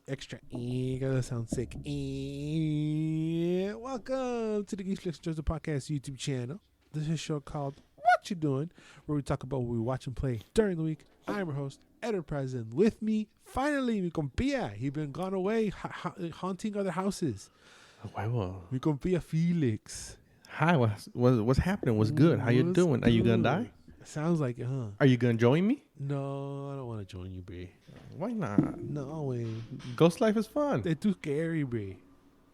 Extra gotta sound sick. Welcome to the Geeks, the podcast YouTube channel. This is a show called What You Doing, where we talk about what we watch and play during the week. I'm your host, Enterprise, and with me, finally, mi compía. He's been gone away, haunting other houses. Mi compía Felix. Hi, what's happening? What's good? How you doing? Are you gonna die? Sounds like it, huh? Are you gonna join me? No, I don't want to join you, Brie. Why not? No way. Ghost life is fun. They're too scary, Brie.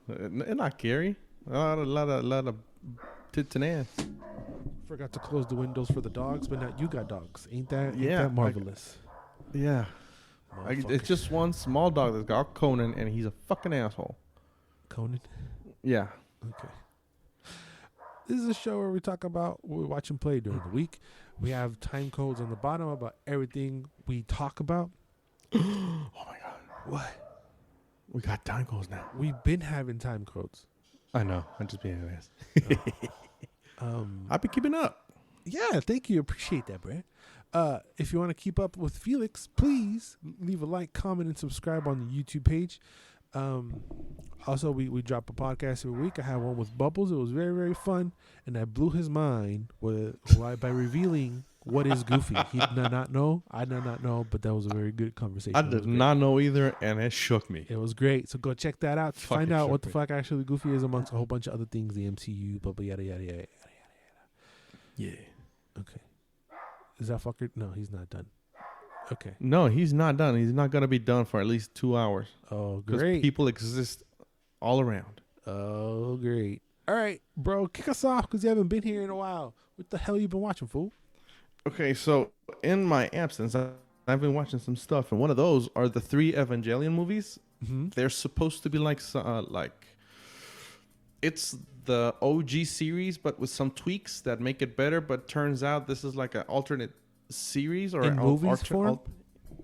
It's not scary. A lot of tits and ass. Forgot to close the windows for the dogs, but now you got dogs. Ain't that marvelous? Yeah. It's just one small dog that's got Conan, and he's a fucking asshole. Conan? Yeah. Okay. This is a show where we talk about what we watch and play during the week. We have time codes on the bottom about everything we talk about. Oh my god. What? We got time codes now. We've been having time codes. I know. I'm just being an ass. I've been keeping up. Yeah, thank you. Appreciate that, Brad. If you want to keep up with Felix, please leave a like, comment, and subscribe on the YouTube page. Also, we drop a podcast every week. I had one with Bubbles. It was very, very fun, and I blew his mind by revealing what is Goofy. He did not know. I did not know, but that was a very good conversation. I did not know either, and it shook me. It was great. So go check that out. Find out what the fuck actually Goofy is amongst a whole bunch of other things, the MCU, blah, blah, yada, yada, yada, yada, yada. Yeah. Okay. Is that fucker? No, he's not done. Okay. No, he's not done. He's not going to be done for at least 2 hours. Oh, great. Because people exist all around. Oh, great. All right, bro, kick us off because you haven't been here in a while. What the hell you been watching, fool? Okay, so in my absence, I've been watching some stuff, and one of those are the 3 Evangelion movies. Mm-hmm. They're supposed to be like it's the OG series, but with some tweaks that make it better. But turns out this is like an alternate series or in movies form.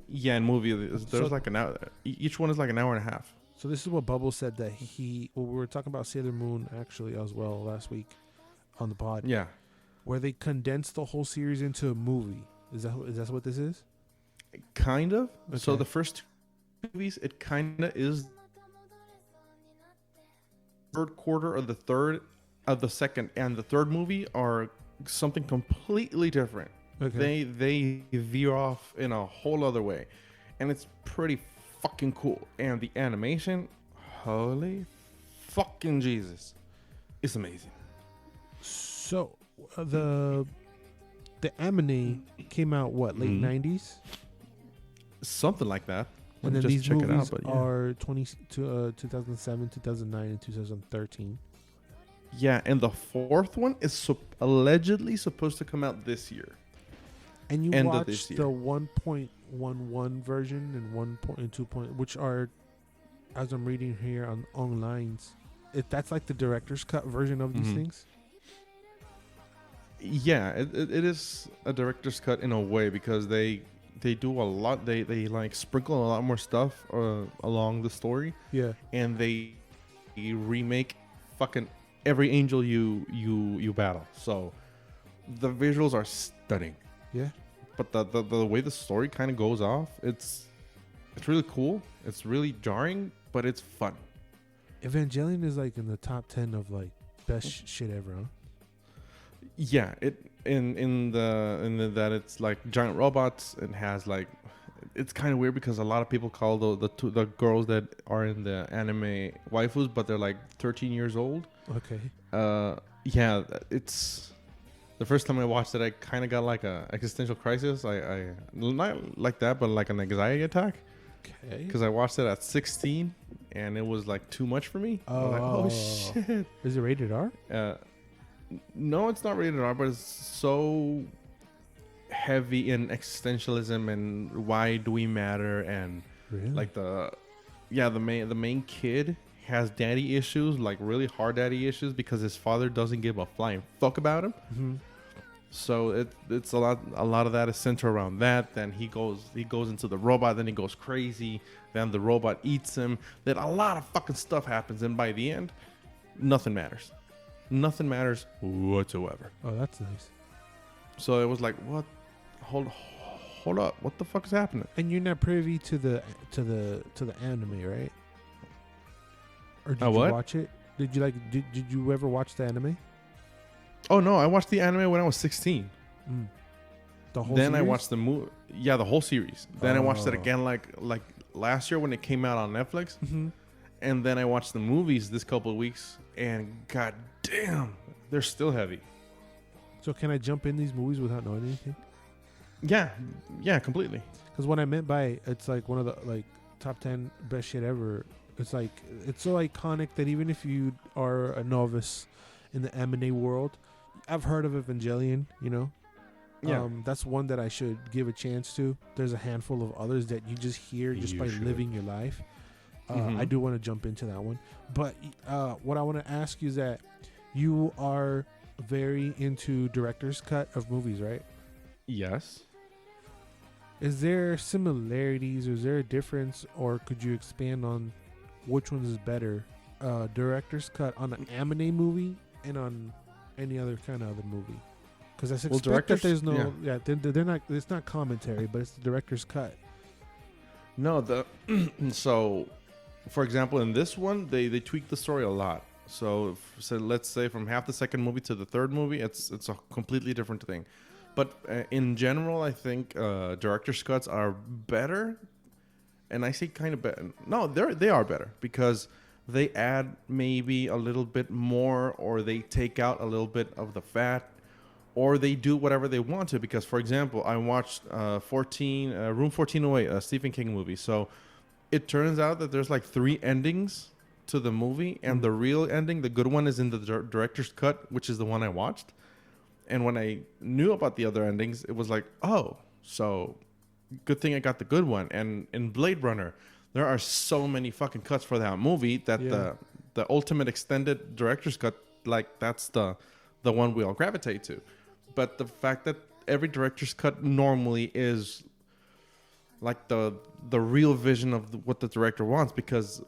Yeah, in movie. There's like an hour. Each one is like an hour and a half. So this is what Bubble said that we were talking about Sailor Moon actually as well last week on the pod. Yeah. Where they condensed the whole series into a movie. Is that what this is? Kind of. Okay. So the first 2 movies, it kind of is third quarter or the third of the second, and the third movie are something completely different. Okay. They veer off in a whole other way, and it's pretty fucking cool. And the animation, holy fucking Jesus, it's amazing. So the anime came out late 90s, something like that. and then these movies are 2007, 2009, and 2013. Yeah, and the 4th one is allegedly supposed to come out this year. And you watched the 1.11 version and 1.2, which are, as I'm reading here on lines, that's like the director's cut version of these things. Yeah, it is a director's cut in a way because they do a lot. They like sprinkle a lot more stuff along the story. Yeah, and they remake fucking every angel you battle. So the visuals are stunning. Yeah, but the way the story kind of goes off, it's really cool. It's really jarring, but it's fun. Evangelion is like in the top 10 of like best shit ever, huh? Yeah, it in the that it's like giant robots and has like, it's kind of weird because a lot of people call the girls that are in the anime waifus, but they're like 13 years old. Okay. Yeah, it's the first time I watched it, I kind of got like a existential crisis. I not like that, but like an anxiety attack. Okay. Because I watched it at 16 and it was like too much for me. Oh shit! Is it rated R? No, it's not rated R, but it's so heavy in existentialism and why do we matter, and like the main kid has daddy issues, like really hard daddy issues, because his father doesn't give a flying fuck about him. Mm-hmm. So it's a lot of that is centered around that. Then he goes into the robot, then he goes crazy, then the robot eats him. Then a lot of fucking stuff happens, and by the end, nothing matters. Nothing matters whatsoever. Oh, that's nice. So it was like, what? hold up, what the fuck is happening? And you're not privy to the anime, right? Or did you what? watch it? Did you ever watch the anime? Oh no, I watched the anime when I was 16. The whole Then series? I watched the movie. Yeah, the whole series. Then I watched it Oh. again like last year when it came out on Netflix. Mm-hmm. And then I watched the movies this couple of weeks, and god damn, they're still heavy. So can I jump in these movies without knowing anything? Yeah, completely. Because what I meant by it's like one of the like top 10 best shit ever. It's like it's so iconic that even if you are a novice in the anime world, I've heard of Evangelion. You know, Yeah. that's one that I should give a chance to. There's a handful of others that you just hear just You by should. living your life. Mhm. I do want to jump into that one, but what I want to ask you is that you are very into director's cut of movies, right? Yes. Is there similarities, or is there a difference, or could you expand on which one is better? Director's cut on an anime movie and on any other kind of other movie? Because I suspect that director's- there's no, they're not. It's not commentary, but it's the director's cut. No, so, for example, in this one, they tweaked the story a lot. So let's say from half the second movie to the third movie, it's a completely different thing. But in general, I think director's cuts are better, and I say kind of better. No, they are better because they add maybe a little bit more, or they take out a little bit of the fat, or they do whatever they want to. Because, for example, I watched Room 1408, a Stephen King movie. So it turns out that there's like 3 endings to the movie, and the real ending, the good one, is in the director's cut, which is the one I watched. And when I knew about the other endings, it was like, oh, so good thing I got the good one. And in Blade Runner, there are so many fucking cuts for that movie that the ultimate extended director's cut, like, that's the one we all gravitate to. But the fact that every director's cut normally is like the real vision of what the director wants, because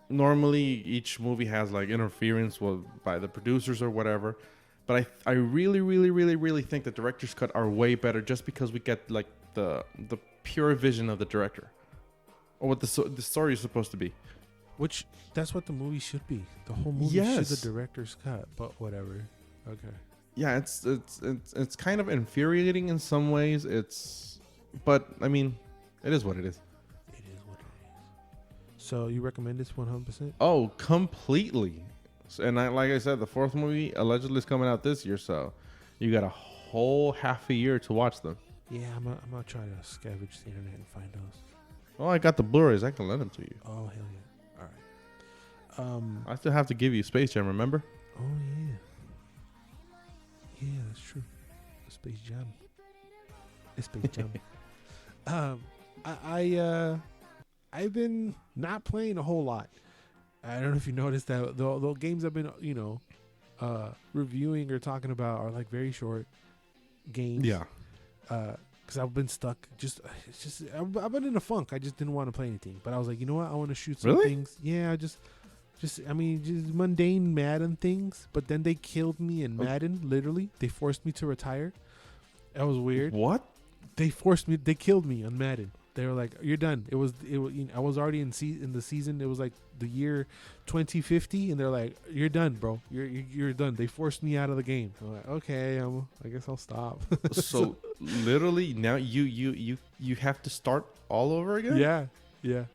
normally each movie has like interference by the producers or whatever. But I really, really, really, really think the director's cut are way better, just because we get like the pure vision of the director, or what the story is supposed to be. Which that's what the movie should be. The whole movie Yes. should be the director's cut, but whatever. Okay. Yeah, it's kind of infuriating in some ways. But I mean, it is what it is. It is what it is. So you recommend this 100%? Oh, completely. And like I said, the 4th movie allegedly is coming out this year, so you got a whole half a year to watch them. Yeah, I'm gonna try to scavenge the internet and find those. Oh, I got the Blu-rays. I can lend them to you. Oh hell yeah! All right. I still have to give you Space Jam, remember? Oh yeah. Yeah, that's true. Space Jam. It's Space Jam. I've been not playing a whole lot. I don't know if you noticed that the games I've been reviewing or talking about are like very short games. Yeah. Because I've been stuck. I've been in a funk. I just didn't want to play anything. But I was like, you know what? I want to shoot some things. Yeah, just mundane Madden things. But then they killed me in Madden. Literally, they forced me to retire. That was weird. What? They forced me. They killed me on Madden. They were like, "You're done." It was. I was already in the season. It was like the year 2050, and they're like, "You're done, bro. You're done." They forced me out of the game. I'm like, "Okay, I guess I'll stop." So literally now you have to start all over again? Yeah.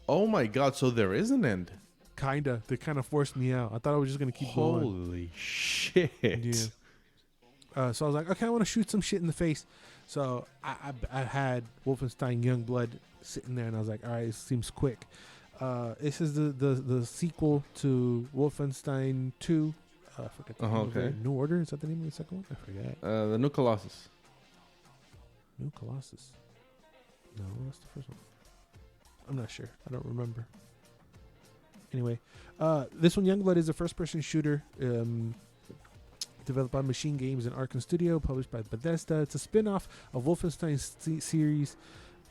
Oh my god! So there is an end. Kinda. They kind of forced me out. I thought I was just gonna keep going. Holy shit! Yeah. So I was like, okay, I want to shoot some shit in the face. So I had Wolfenstein Youngblood sitting there, and I was like, all right, it seems quick. This is the sequel to Wolfenstein 2. I forget the name of it. New Order? Is that the name of the second one? I forget. The New Colossus. New Colossus. No, that's the first one. I'm not sure. I don't remember. Anyway, this one, Youngblood, is a first-person shooter developed by Machine Games and Arkham Studio, published by Bethesda. It's a spin-off of Wolfenstein series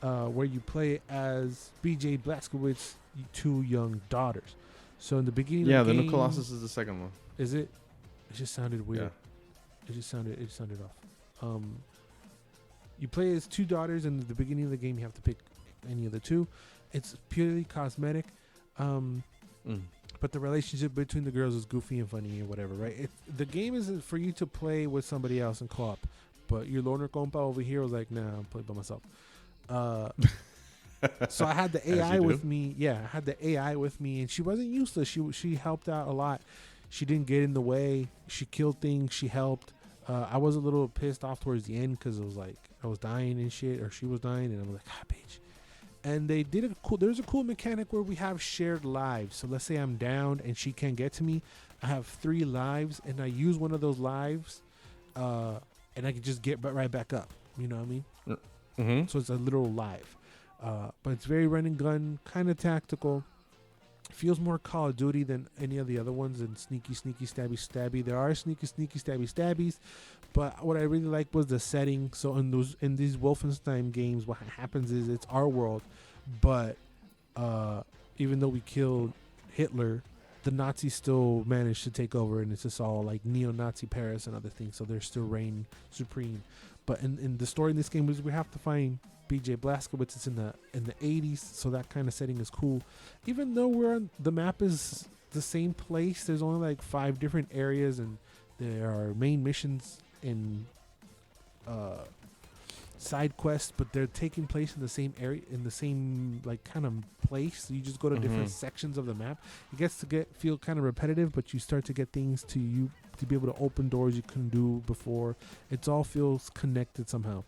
where you play as BJ Blazkowicz's 2 young daughters. So in the beginning of the game... Yeah, the New Colossus is the second one. Is it? It just sounded weird. Yeah. It sounded off. You play as two daughters, and at the beginning of the game, you have to pick any of the two. It's purely cosmetic, but the relationship between the girls is goofy and funny and whatever, right? The game isn't for you to play with somebody else in co-op, but your loner compa over here was like, nah, I'm playing by myself. So I had the AI with me. Yeah, I had the AI with me, and she wasn't useless. She helped out a lot. She didn't get in the way. She killed things. She helped. I was a little pissed off towards the end because it was like I was dying and shit, or she was dying, and I'm like, bitch. And they did there's a cool mechanic where we have shared lives. So let's say I'm down and she can't get to me. I have 3 lives, and I use one of those lives, and I can just get right back up. You know what I mean? Mm-hmm. So it's a literal live. But it's very run and gun, kind of tactical. Feels more Call of Duty than any of the other ones, and sneaky, stabby. There are sneaky, stabbies, but what I really liked was the setting. So in these Wolfenstein games, what happens is it's our world, but even though we killed Hitler, the Nazis still managed to take over, and it's just all like neo-Nazi Paris and other things. So they're still reign supreme. But in the story in this game is we have to find BJ Blazkowicz. It's in the 80s, so that kind of setting is cool. Even though the map is the same place, there's only like 5 different areas, and there are main missions and side quests, but they're taking place in the same area, in the same like kind of place. So you just go to different sections of the map. It gets to feel kind of repetitive, but you start to get things to be able to open doors you couldn't do before. It all feels connected somehow.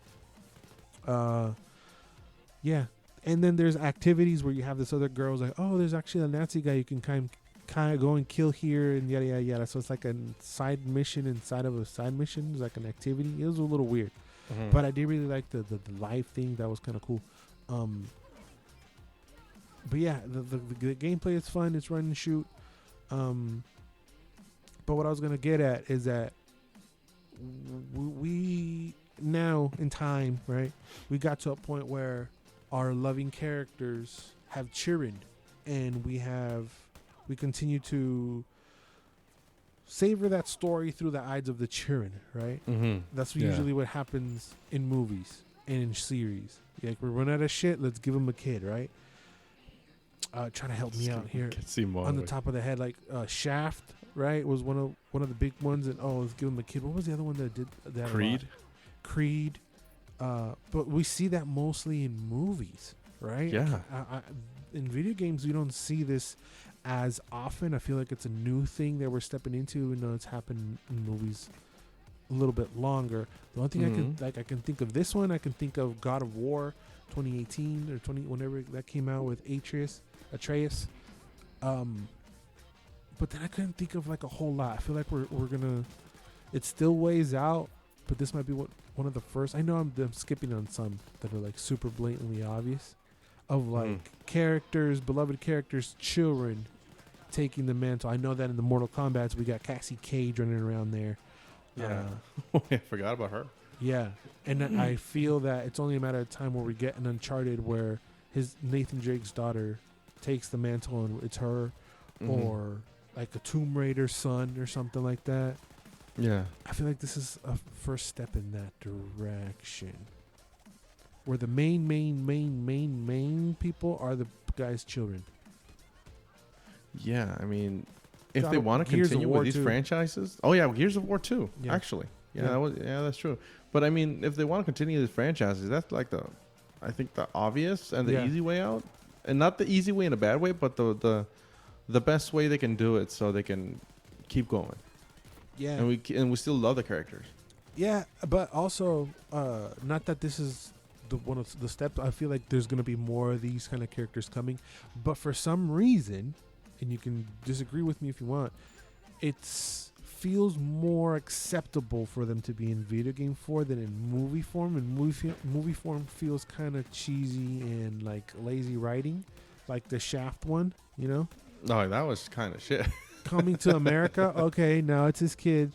Yeah, and then there's activities where you have this other girl's like, oh, there's actually a Nazi guy you can kind of go and kill here, and yada yada yada. So it's like a side mission inside of a side mission. It's like an activity. It was a little weird, but I did really like the live thing. That was kind of cool. But yeah, the gameplay is fun. It's run and shoot. But what I was gonna get at is that we now in time, right? We got to a point where our loving characters have children, and we continue to savor that story through the eyes of the children, right? That's usually what happens in movies and in series. Like, we run out of shit, let's give them a kid, right? Trying to help me out here on the top of the head, like Shaft, right? Was one of the big ones, and let's give them a kid. What was the other one that did that? Creed. But we see that mostly in movies, right? Yeah. In video games, we don't see this as often. I feel like it's a new thing that we're stepping into, and it's happened in movies a little bit longer. The only thing I can think of this one. I can think of God of War, 2018 or whenever that came out with Atreus. But then I couldn't think of like a whole lot. I feel like we're gonna. It's still ways out, but this might be one of the first. I know I'm skipping on some that are like super blatantly obvious, of like beloved characters, children taking the mantle. I know that in the Mortal Kombat we got Cassie Cage running around there. Yeah, I forgot about her. Yeah, and I feel that it's only a matter of time where we get an Uncharted where Nathan Drake's daughter takes the mantle and it's her, or like a Tomb Raider son or something like that. Yeah, I feel like this is a first step in that direction, where the main people are the guy's children. Yeah, I mean, if they want to continue with these franchises, Gears of War 2, actually, that's true. But I mean, if they want to continue these franchises, that's like the obvious and the easy way out, and not the easy way in a bad way, but the best way they can do it, so they can keep going. Yeah, and we still love the characters. Yeah, but also, not that this is one of the steps. I feel like there's going to be more of these kind of characters coming, but for some reason, and you can disagree with me if you want, it feels more acceptable for them to be in video game form than in movie form. And movie form feels kind of cheesy and like lazy writing, like the Shaft one, you know? Oh, that was kind of shit. Coming to America, okay, now it's his kid.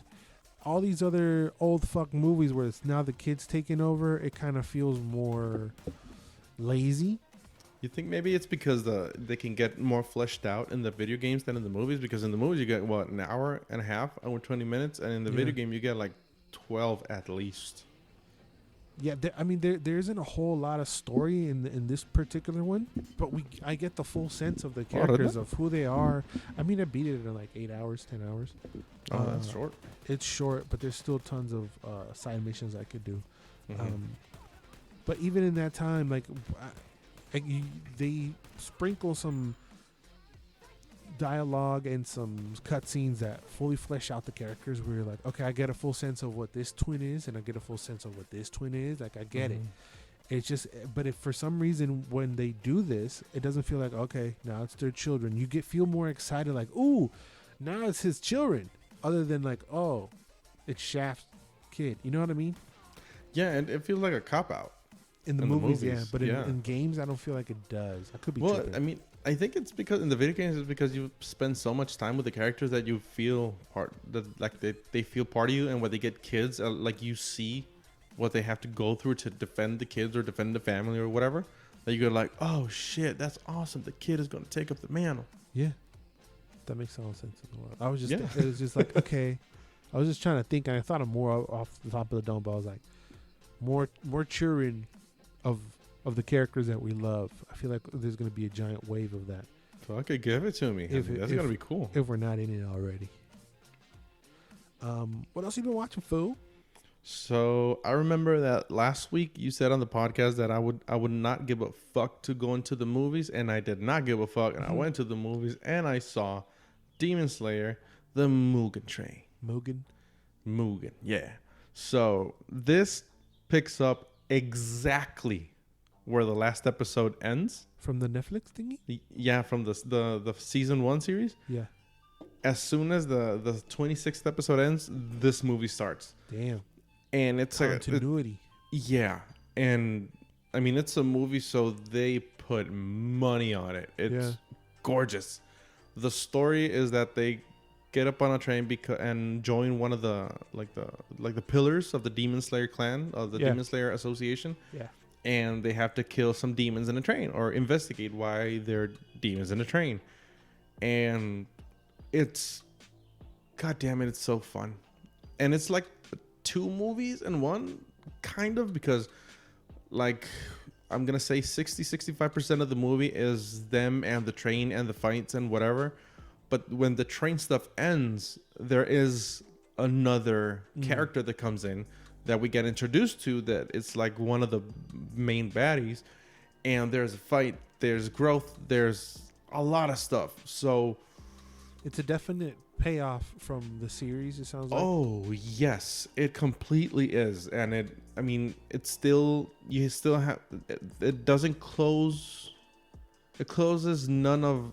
All these other old fuck movies where it's now the kid's taking over, it kind of feels more lazy. You think maybe it's because they can get more fleshed out in the video games than in the movies? Because in the movies you get an hour and a half, or 20 minutes, and in the video game you get like 12 at least. Yeah, there isn't a whole lot of story in this particular one, but I get the full sense of the characters of who they are. I mean, I beat it in like 8 hours, 10 hours. Oh, that's short. It's short, but there's still tons of side missions I could do. But even in that time, like they sprinkle some dialogue and some cutscenes that fully flesh out the characters where you're like, okay, I get a full sense of what this twin is and I get a full sense of what this twin is. Like, I get it. It's just, but if for some reason when they do this, it doesn't feel like, okay, now it's their children. You feel more excited, like, ooh, now it's his children, other than like, oh, it's Shaft's kid. You know what I mean? Yeah, and it feels like a cop-out. In the movies, yeah. But in games, I don't feel like it does. I could be tripping. I mean, I think it's because in the video games, it's because you spend so much time with the characters that you feel they feel part of you, and when they get kids, like you see what they have to go through to defend the kids or defend the family or whatever. That you go like, oh shit, that's awesome. The kid is going to take up the mantle. Yeah, that makes all sense in the world. I was just, it was just like, okay. I was just trying to think, and I thought of more off the top of the dome, but I was like, more cheering of the characters that we love. I feel like there's going to be a giant wave of that. So okay, give it to me. That's going to be cool. If we're not in it already. What else you been watching, fool? So I remember that last week you said on the podcast that I would not give a fuck to go into the movies, and I did not give a fuck, and I went to the movies and I saw Demon Slayer, the Mugen Train. Mugen, yeah. So this picks up exactly where the last episode ends. From the Netflix thingy? Yeah, from the season 1 series. Yeah. As soon as the 26th episode ends, this movie starts. Damn. And it's continuity. Yeah. And I mean, it's a movie, so they put money on it. It's gorgeous. The story is that they get up on a train and join one of the pillars of the Demon Slayer clan, of the Demon Slayer Association. Yeah. And they have to kill some demons in a train or investigate why there are demons in a train. And it's, God damn it, it's so fun. And it's like 2 movies in one, kind of, because like I'm going to say 60-65% of the movie is them and the train and the fights and whatever. But when the train stuff ends, there is another character that comes in that we get introduced to, that it's like one of the main baddies, and there's a fight, there's growth, there's a lot of stuff. So it's a definite payoff from the series, it sounds like. Oh yes, it completely is. And it's still, you still have, it doesn't close. It closes no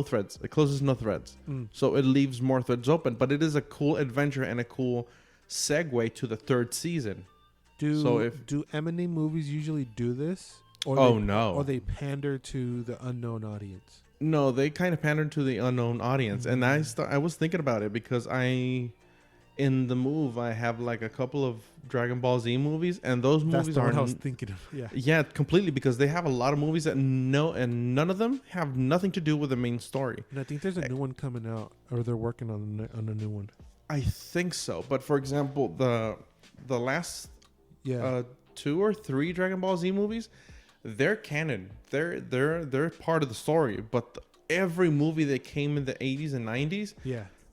threads. It closes no threads. So it leaves more threads open, but it is a cool adventure and a cool segue to the 3rd season. Do M&A movies usually do this? Or Or they pander to the unknown audience? No, they kind of pander to the unknown audience. And I was thinking about it because in the move, I have like a couple of Dragon Ball Z movies, and those movies are what I was thinking of. Yeah, completely, because they have a lot of movies and none of them have nothing to do with the main story. And I think there's a new one coming out, or they're working on a new one. I think so, but for example, the last 2 or 3 Dragon Ball Z movies, they're canon. They're part of the story. But every movie that came in the 80s and 90s,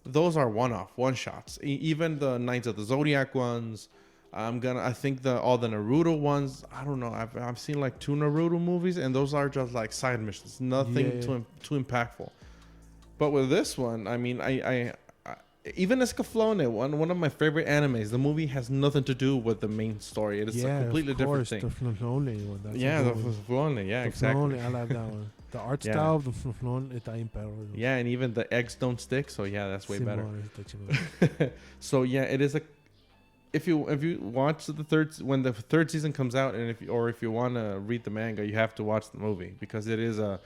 those are one shots. Even the Knights of the Zodiac ones. I think all the Naruto ones. I don't know. I've seen like 2 Naruto movies, and those are just like side missions. Nothing too impactful. But with this one, I mean, I even Escaflowne, one of my favorite animes, the movie has nothing to do with the main story. It is a completely different thing. The Flonone one. The Flonone. Yeah, exactly. Flonone, I love that one. The art style of the Flonone está imperro. Yeah, and even the eggs don't stick, so yeah, that's way better. So yeah, it is if you watch when the 3rd season comes out, and if you want to read the manga, you have to watch the movie, because it is a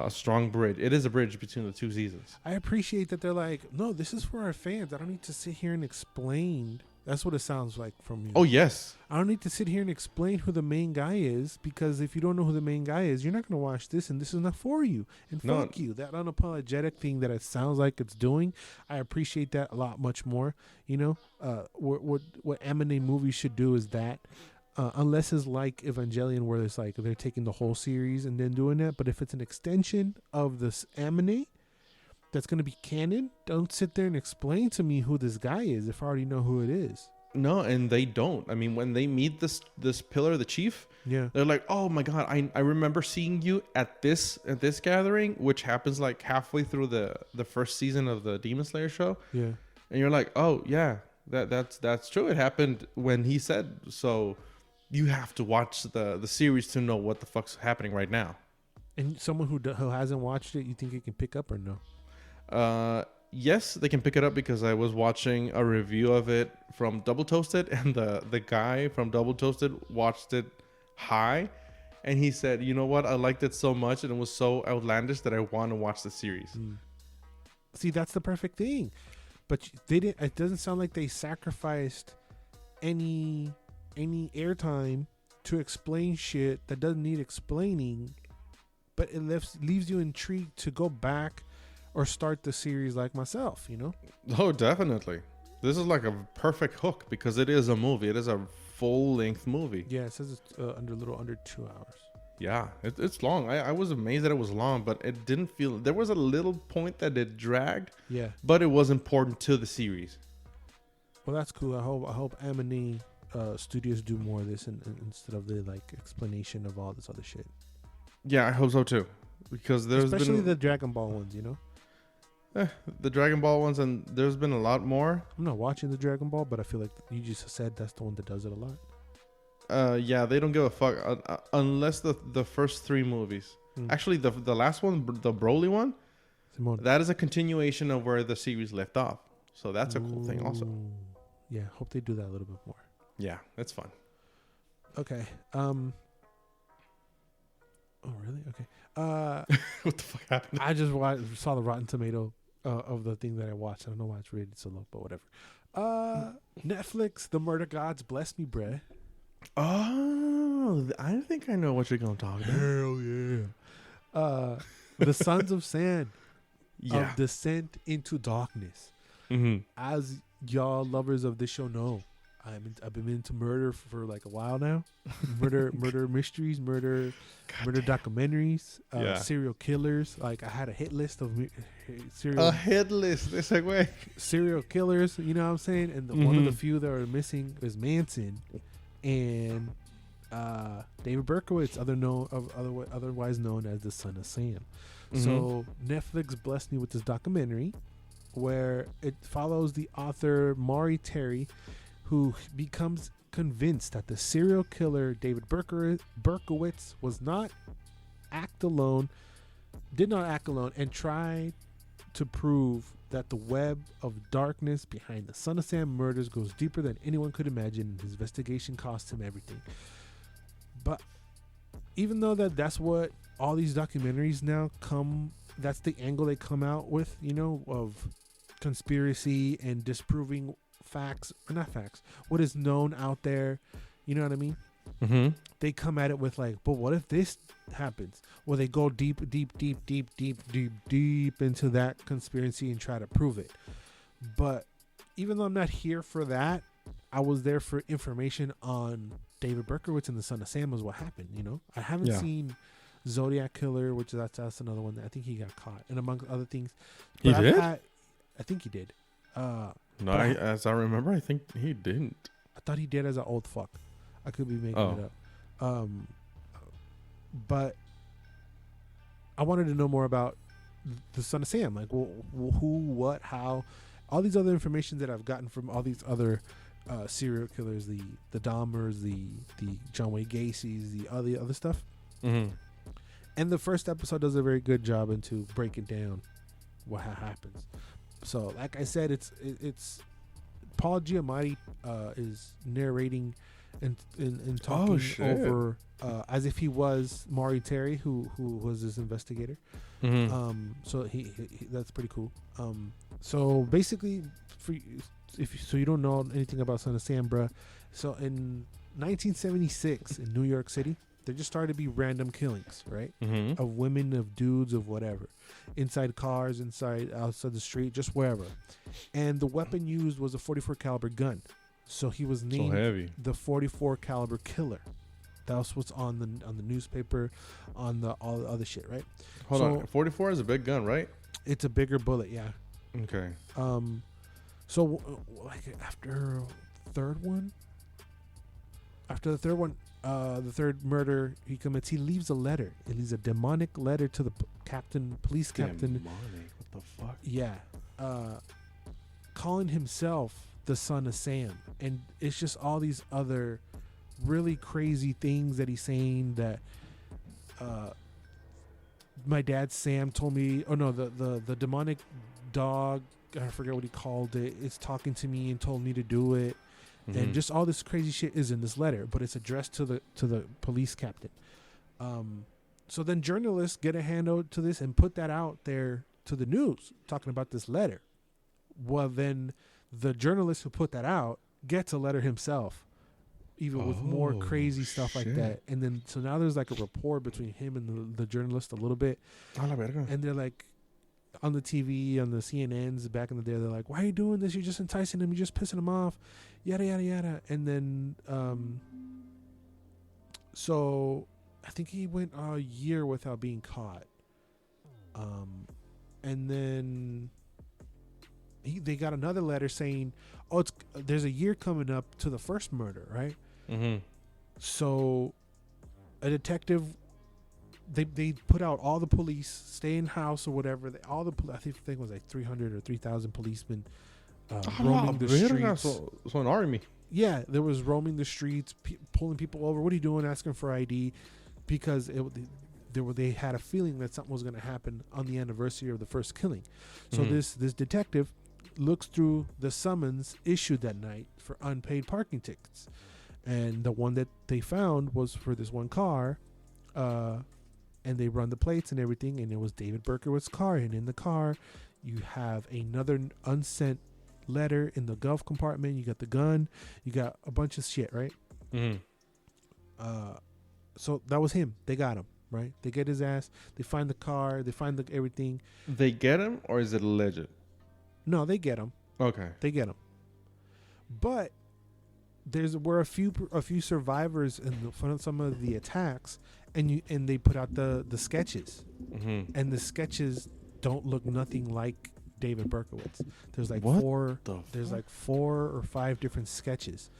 strong bridge. It is a bridge between the 2 seasons. I appreciate that they're like, no, this is for our fans. I don't need to sit here and explain That's what it sounds like from you. Oh, yes. I don't need to sit here and explain who the main guy is, because if you don't know who the main guy is, you're not going to watch this, and this is not for you. And fuck you. That unapologetic thing that it sounds like it's doing, I appreciate that a lot much more. You know, what anime movies should do is that, unless it's like Evangelion, where it's like they're taking the whole series and then doing that. But if it's an extension of this anime that's going to be canon, don't sit there and explain to me who this guy is if I already know who it is. No, and they don't. I mean, when they meet this pillar, the chief, they're like, "Oh my god, I remember seeing you at this gathering," which happens like halfway through the first season of the Demon Slayer show. Yeah, and you're like, "Oh yeah, that's true. It happened when he said so." You have to watch the series to know what the fuck's happening right now. And someone who hasn't watched it, you think it can pick up or no? Yes, they can pick it up, because I was watching a review of it from Double Toasted, and the guy from Double Toasted watched it high, and he said, "You know what? I liked it so much, and it was so outlandish that I want to watch the series." See, that's the perfect thing, but they didn't. It doesn't sound like they sacrificed any airtime to explain shit that doesn't need explaining, but it leaves you intrigued to go back or start the series like myself, you know? Oh, definitely. This is like a perfect hook, because it is a movie. It is a full-length movie. Yeah, it says it's a little under 2 hours. Yeah, it's long. I was amazed that it was long, but it didn't feel... There was a little point that it dragged. Yeah. But it was important to the series. Well, that's cool. I hope Amity Studios do more of this instead of the like explanation of all this other shit. Yeah, I hope so too. Because especially the Dragon Ball ones, you know? The Dragon Ball ones, and there's been a lot more. I'm not watching the Dragon Ball, but I feel like you just said that's the one that does it a lot. Yeah, they don't give a fuck unless the first 3 movies. Actually, the last one, the Broly one, Simone, that is a continuation of where the series left off. So that's a cool thing also. Yeah, hope they do that a little bit more. Yeah, that's fun. Okay. Oh, really? Okay. What the fuck happened? I just saw the Rotten Tomato of the thing that I watched. I don't know why it's rated so low, but whatever. Netflix, The Murder Gods Bless Me, bruh. Oh, I think I know what you're going to talk about. Hell yeah. The Sons of Sand of Descent into Darkness. Mm-hmm. As y'all lovers of this show know, I've been into murder for like a while now. Murder mysteries, murder documentaries, serial killers. Like I had a hit list of serial killers. You know what I'm saying? And one of the few that are missing is Manson and David Berkowitz, otherwise known as the Son of Sam. So Netflix blessed me with this documentary where it follows the author Maury Terry, who becomes convinced that the serial killer David Berkowitz did not act alone, and tried to prove that the web of darkness behind the Son of Sam murders goes deeper than anyone could imagine, and his investigation cost him everything. But even though that's what all these documentaries now that's the angle they come out with, you know, of conspiracy and disproving what is known out there, you know what I mean? They come at it with like, but what if this happens? Well, they go deep into that conspiracy and try to prove it. But even though I'm not here for that, I was there for information on David Berkowitz and the Son of Sam was what happened, you know? I haven't seen Zodiac Killer, which that's another one that I think he got caught, and among other things. But he did? I think he did. No, as I remember, I think he didn't. I thought he did as an old fuck. I could be making it up. But I wanted to know more about the Son of Sam. Like, who, what, how. All these other information that I've gotten from all these other serial killers, the Dahmers, the John Wayne Gacy's, the other stuff. And the first episode does a very good job into breaking down what happens. So, like I said, it's Paul Giamatti is narrating and talking over as if he was Maury Terry, who was his investigator. So he that's pretty cool. So basically, so you don't know anything about Son of Sam, bruh. So in 1976 in New York City, there just started to be random killings, right? Mm-hmm. Of women, of dudes, of whatever, inside cars, outside the street, just wherever. And the weapon used was a 44 caliber gun. So he was named heavy. the 44 caliber killer. That's what's on the newspaper, on all the other shit, right? Hold on, 44 is a big gun, right? It's a bigger bullet, yeah. Okay. So like after the third one, the third murder he commits, he leaves a letter. He leaves a demonic letter to the police captain. Demonic? What the fuck? Yeah, calling himself the Son of Sam, and it's just all these other really crazy things that he's saying that my dad Sam told me. Oh no, the demonic dog, I forget what he called it, it's talking to me and told me to do it. Mm-hmm. And just all this crazy shit is in this letter, but it's addressed to the police captain. So then journalists get a handout to this and put that out there to the news, talking about this letter. Well, then the journalist who put that out gets a letter himself, even with more crazy stuff like that. And then so now there's like a rapport between him and the journalist a little bit. And they're like, on the TV, on the CNNs back in the day, they're like, why are you doing this? You're just enticing him. You're just pissing him off. Yada, yada, yada. And then, so I think he went a year without being caught. And then they got another letter saying, there's a year coming up to the first murder, right? Mm-hmm. So a detective, they put out all the police, stay in house or whatever. I think it was like 300 or 3,000 policemen roaming the streets. So an army. Yeah, there was roaming the streets, pulling people over. What are you doing? Asking for ID, because they had a feeling that something was going to happen on the anniversary of the first killing. So this detective looks through the summons issued that night for unpaid parking tickets, and the one that they found was for this one car. And they run the plates and everything, and it was David Berkowitz's car. And in the car, you have another unsent letter in the glove compartment. You got the gun. You got a bunch of shit, right? So that was him. They got him, right? They get his ass. They find the car. They find everything. They get him, or is it alleged? No, they get him. Okay. They get him. But were a few survivors in front of some of the attacks. And they put out the sketches, and the sketches don't look nothing like David Berkowitz. There's like four or five different sketches,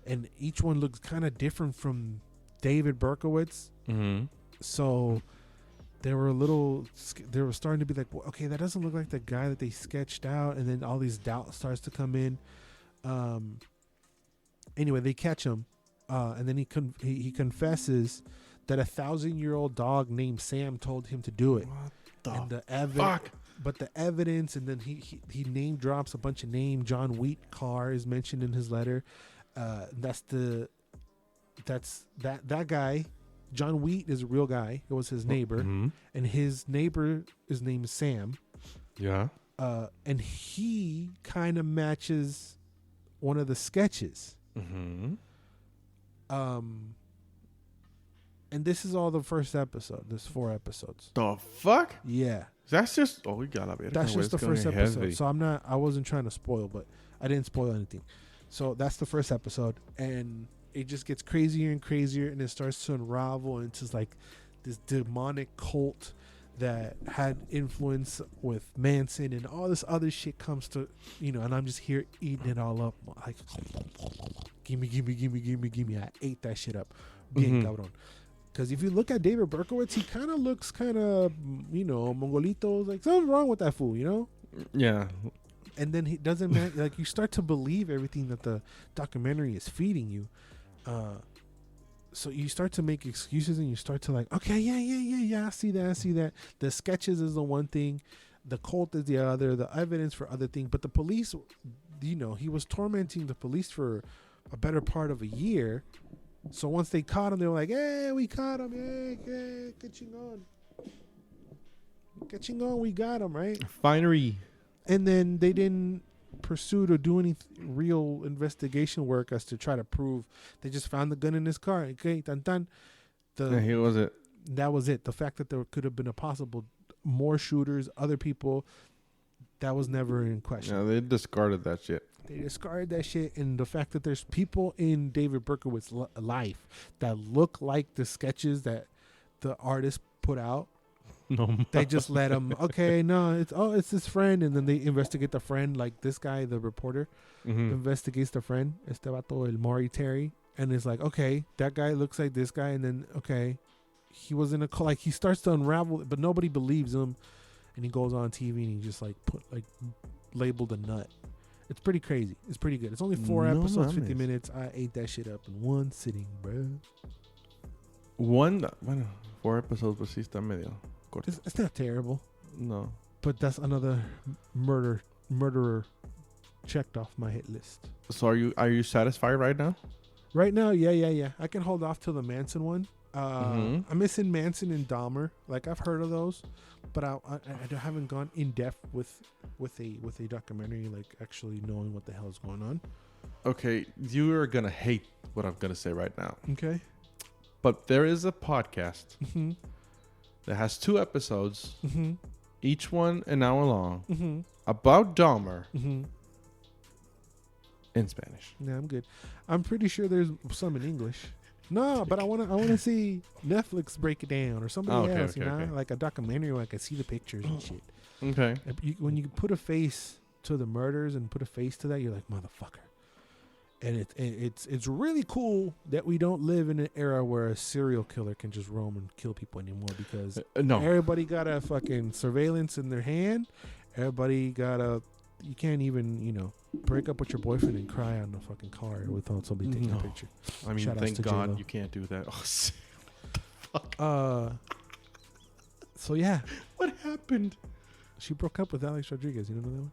and each one looks kind of different from David Berkowitz. So they were starting to be like, well, okay, that doesn't look like the guy that they sketched out, and then all these doubt starts to come in. Anyway, they catch him, and then he confesses that 1,000-year-old dog named Sam told him to do it. What the fuck? But the evidence, and then he name drops a bunch of names. John Wheat car is mentioned in his letter. That guy. John Wheat is a real guy. It was his neighbor, and his neighbor is named Sam. Yeah. And he kind of matches one of the sketches. And this is all the first episode. There's 4 episodes. The fuck? Yeah. That's just... Oh, we got a bit. That's just the first episode. So I wasn't trying to spoil, but I didn't spoil anything. So that's the first episode. And it just gets crazier and crazier. And it starts to unravel into like this demonic cult that had influence with Manson. And all this other shit comes to, and I'm just here eating it all up. Like, gimme. I ate that shit up. Bien, cabrón. Because if you look at David Berkowitz, he kind of looks Mongolito. Like, something's wrong with that fool, Yeah. And then he doesn't, like, you start to believe everything that the documentary is feeding you. So you start to make excuses and you start to like, okay, yeah, I see that. The sketches is the one thing. The cult is the other. The evidence for other things. But the police, he was tormenting the police for a better part of a year. So once they caught him, they were like, hey, we caught him. Hey, catching on. We got him, right? Finery. And then they didn't pursued or do any real investigation work as to try to prove they just found the gun in his car. Okay, dun dun. He was it. That was it. The fact that there could have been a possible more shooters, other people, that was never in question. Yeah, they discarded that shit. They discarded that shit, and the fact that there's people in David Berkowitz's life that look like the sketches that the artist put out. No, they just let him. Okay, no, it's his friend, and then they investigate the friend. Like this guy, the reporter, investigates the friend. Este vato, el Maury Terry, and it's like, okay, that guy looks like this guy, and then okay, he was in a call. Like he starts to unravel, but nobody believes him, and he goes on TV and he just like labeled a nut. It's pretty crazy. It's pretty good. It's only 4 episodes, 50 minutes. I ate that shit up in one sitting, bro. 4 episodes, but sí está medio corto. It's not terrible. No. But that's another murderer checked off my hit list. So are you satisfied right now? Right now, yeah. I can hold off till the Manson one. I'm missing Manson and Dahmer. Like I've heard of those, but I haven't gone in depth with a documentary, like actually knowing what the hell is going on. Okay, you are gonna hate what I'm gonna say right now. Okay, but there is a podcast that has 2 episodes, each one an hour long, about Dahmer in Spanish. Yeah, I'm good. I'm pretty sure there's some in English. No, but I wanna see Netflix break it down or somebody else, okay. Like a documentary where I can see the pictures and shit. Okay. When you put a face to the murders and put a face to that, you're like, motherfucker. And it's really cool that we don't live in an era where a serial killer can just roam and kill people anymore, because everybody got a fucking surveillance in their hand. Everybody got you can't even, break up with your boyfriend and cry on the fucking car without somebody taking a picture. I mean, thank God J-Lo. You can't do that. Oh, fuck. So yeah. What happened? She broke up with Alex Rodriguez. You don't know that one?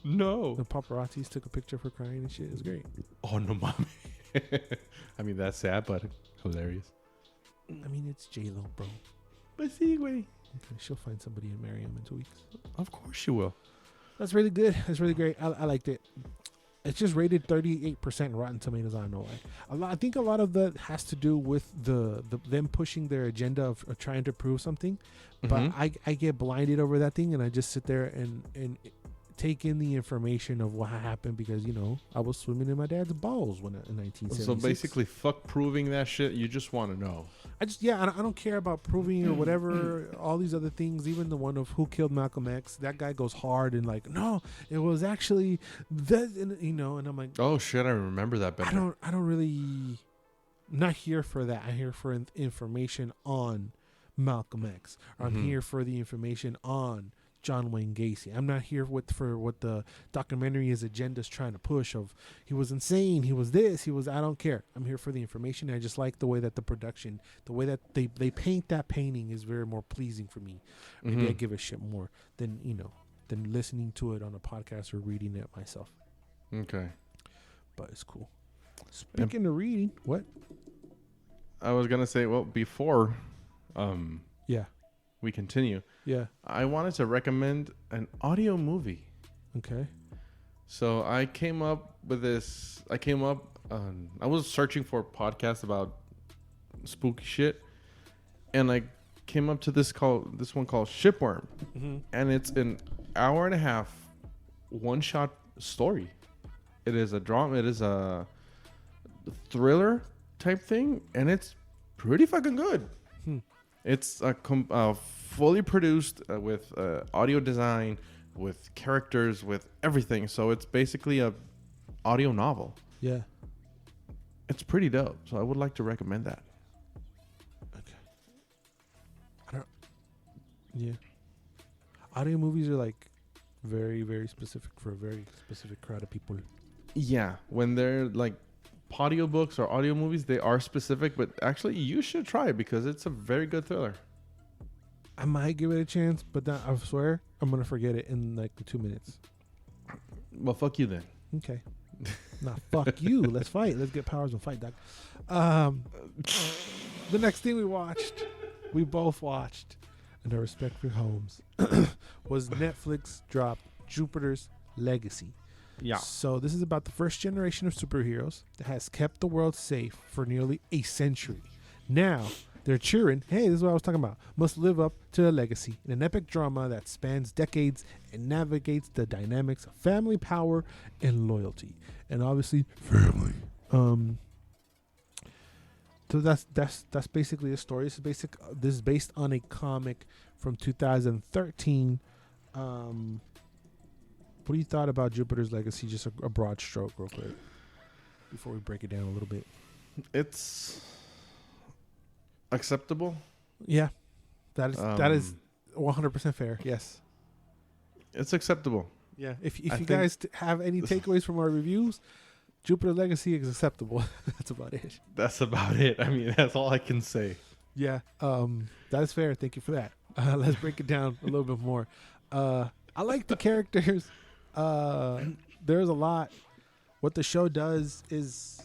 No. The paparazzis took a picture of her crying and shit. It was great. Oh, no, mommy. I mean, that's sad, but hilarious. I mean, it's J-Lo, bro. But see, wait. Okay, she'll find somebody and marry him in 2 weeks. Of course she will. That's really good. That's really great. I liked it. It's just rated 38% Rotten Tomatoes. I don't know why. I think a lot of that has to do with them pushing their agenda of trying to prove something. But I get blinded over that thing, and I just sit there and take in the information of what happened, because I was swimming in my dad's balls in 1976. So basically, fuck proving that shit. You just want to know. I don't care about proving or whatever. All these other things, even the one of who killed Malcolm X. That guy goes hard and like, no, it was actually that. And I'm like, oh shit, I remember that better. I don't really. I'm not here for that. I'm here for information on Malcolm X. Or I'm here for the information on John Wayne Gacy. I'm not here for what the documentary is agenda's trying to push of he was insane, he was this, he was. I don't care. I'm here for the information. I just like the way that the production, the way that they paint that painting is very more pleasing for me. Maybe I give a shit more than than listening to it on a podcast or reading it myself. Okay, but it's cool. Speaking of reading, what I was gonna say, well, before we continue. Yeah. I wanted to recommend an audio movie. Okay. So I came up with this. I was searching for podcasts about spooky shit, and I came up to this one called Shipworm, and it's an hour and a half, one-shot story. It is a drama. It is a thriller type thing, and it's pretty fucking good. It's fully produced with audio design, with characters, with everything. So it's basically a audio novel. Yeah. It's pretty dope. So I would like to recommend that. Okay. Yeah. Audio movies are like very, very specific for a very specific crowd of people. Yeah. When they're like audiobooks or audio movies, they are specific, but actually you should try it because it's a very good thriller. I might give it a chance, but then I swear I'm gonna forget it in like 2 minutes. Well, fuck you then. Okay. Nah, fuck you. Let's fight. Let's get powers and fight, Doc. The next thing we both watched in our respective homes, was Netflix dropped Jupiter's Legacy. Yeah. So this is about the first generation of superheroes that has kept the world safe for nearly a century. Now, their children, hey, this is what I was talking about, must live up to their legacy in an epic drama that spans decades and navigates the dynamics of family, power, and loyalty. And obviously, family. So that's basically the story. This is based on a comic from 2013. What do you thought about Jupiter's Legacy? Just a broad stroke, real quick, before we break it down a little bit. It's acceptable. Yeah, that is 100% fair. Yes, it's acceptable. Yeah, if you guys have any takeaways from our reviews, Jupiter Legacy is acceptable. That's about it. That's about it. I mean, that's all I can say. Yeah, that is fair. Thank you for that. Let's break it down a little bit more. I like the characters. There's a lot. What the show does is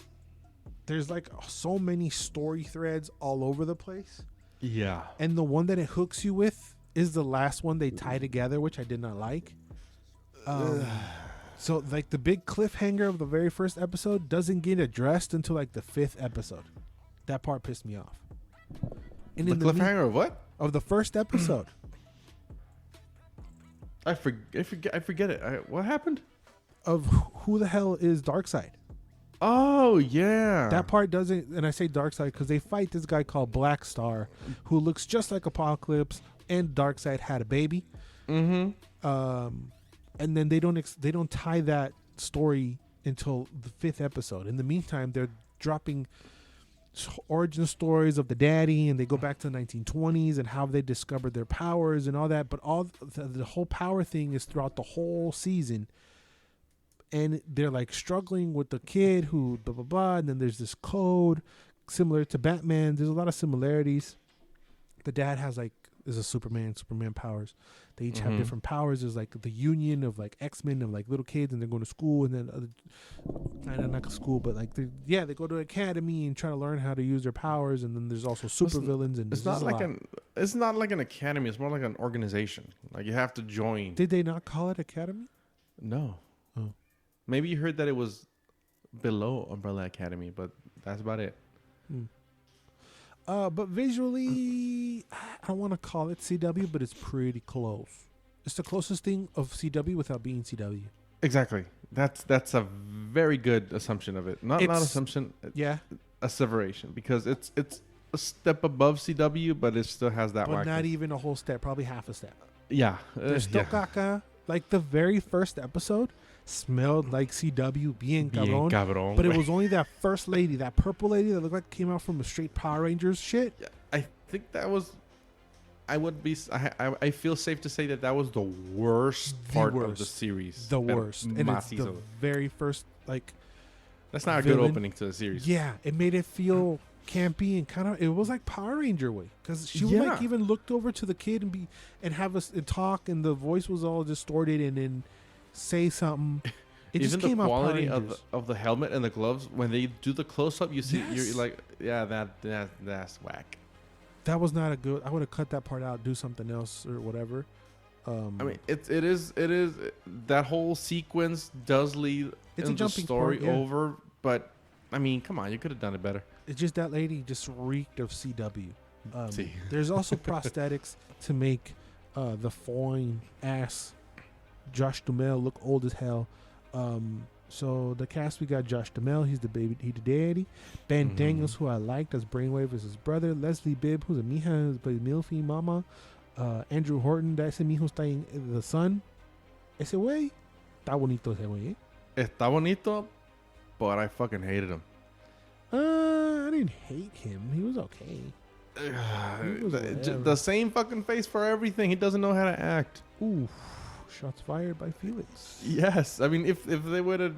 there's like so many story threads all over the place. Yeah. And the one that it hooks you with is the last one they tie together, which I did not like. So like the big cliffhanger of the very first episode doesn't get addressed until like the 5th episode. That part pissed me off. And the cliffhanger of what? Of the first episode. I forget it. What happened? Of who the hell is Darkseid? Oh yeah. That part doesn't, and I say Darkseid because they fight this guy called Black Star, who looks just like Apocalypse, and Darkseid had a baby. Mm-hmm. And then they don't tie that story until the 5th episode. In the meantime, they're dropping origin stories of the daddy, and they go back to the 1920s and how they discovered their powers and all that. But all the whole power thing is throughout the whole season, and they're like struggling with the kid who blah blah blah. And then there's this code similar to Batman. There's a lot of similarities. The dad is a Superman powers. They each have different powers. There's like the union of like X-Men of like little kids, and they're going to school, and then not school, but like they go to academy and try to learn how to use their powers. And then there's also supervillains, and it's not like an academy. It's more like an organization. Like you have to join. Did they not call it academy? No. Oh, maybe you heard that it was below Umbrella Academy, but that's about it. But visually, I don't want to call it CW, but it's pretty close. It's the closest thing of CW without being CW. Exactly. That's a very good assumption of it. Not assumption. Yeah. Asseveration, because it's a step above CW, but it still has that. But not even a whole step. Probably half a step. Yeah. There's still caca. Like the very first episode smelled like CW, bien cabrón. But it was only that first lady, that purple lady that looked like came out from a straight Power Rangers shit. Yeah, I think that was. I feel safe to say that was the worst part of the series. The worst, and it's the very first like. That's not a good opening to the series. Yeah, it made it feel campy and kind of. It was like Power Ranger way, because she would like even looked over to the kid and have us talk, and the voice was all distorted, and then say something. It even just came the quality out of the helmet and the gloves, when they do the close up, you see you're like, yeah, that's whack. That was not a good. I would have cut that part out, do something else or whatever. I mean, it is that whole sequence does lead the story over, but I mean, come on, you could have done it better. It's just that lady just reeked of CW. There's also prosthetics to make the fine ass Josh Duhamel look old as hell. So the cast, we got Josh Duhamel, he's the daddy. Ben Daniels, who I liked as Brainwave, is his brother. Leslie Bibb, who's a mija, but Milfy mama. Andrew Horton, ese mijo está en the son. Ese güey, está bonito ese güey. Está bonito, but I fucking hated him. I didn't hate him. He was okay. The same fucking face for everything. He doesn't know how to act. Ooh. Shots fired by Felix. Yes, I mean, if they would have,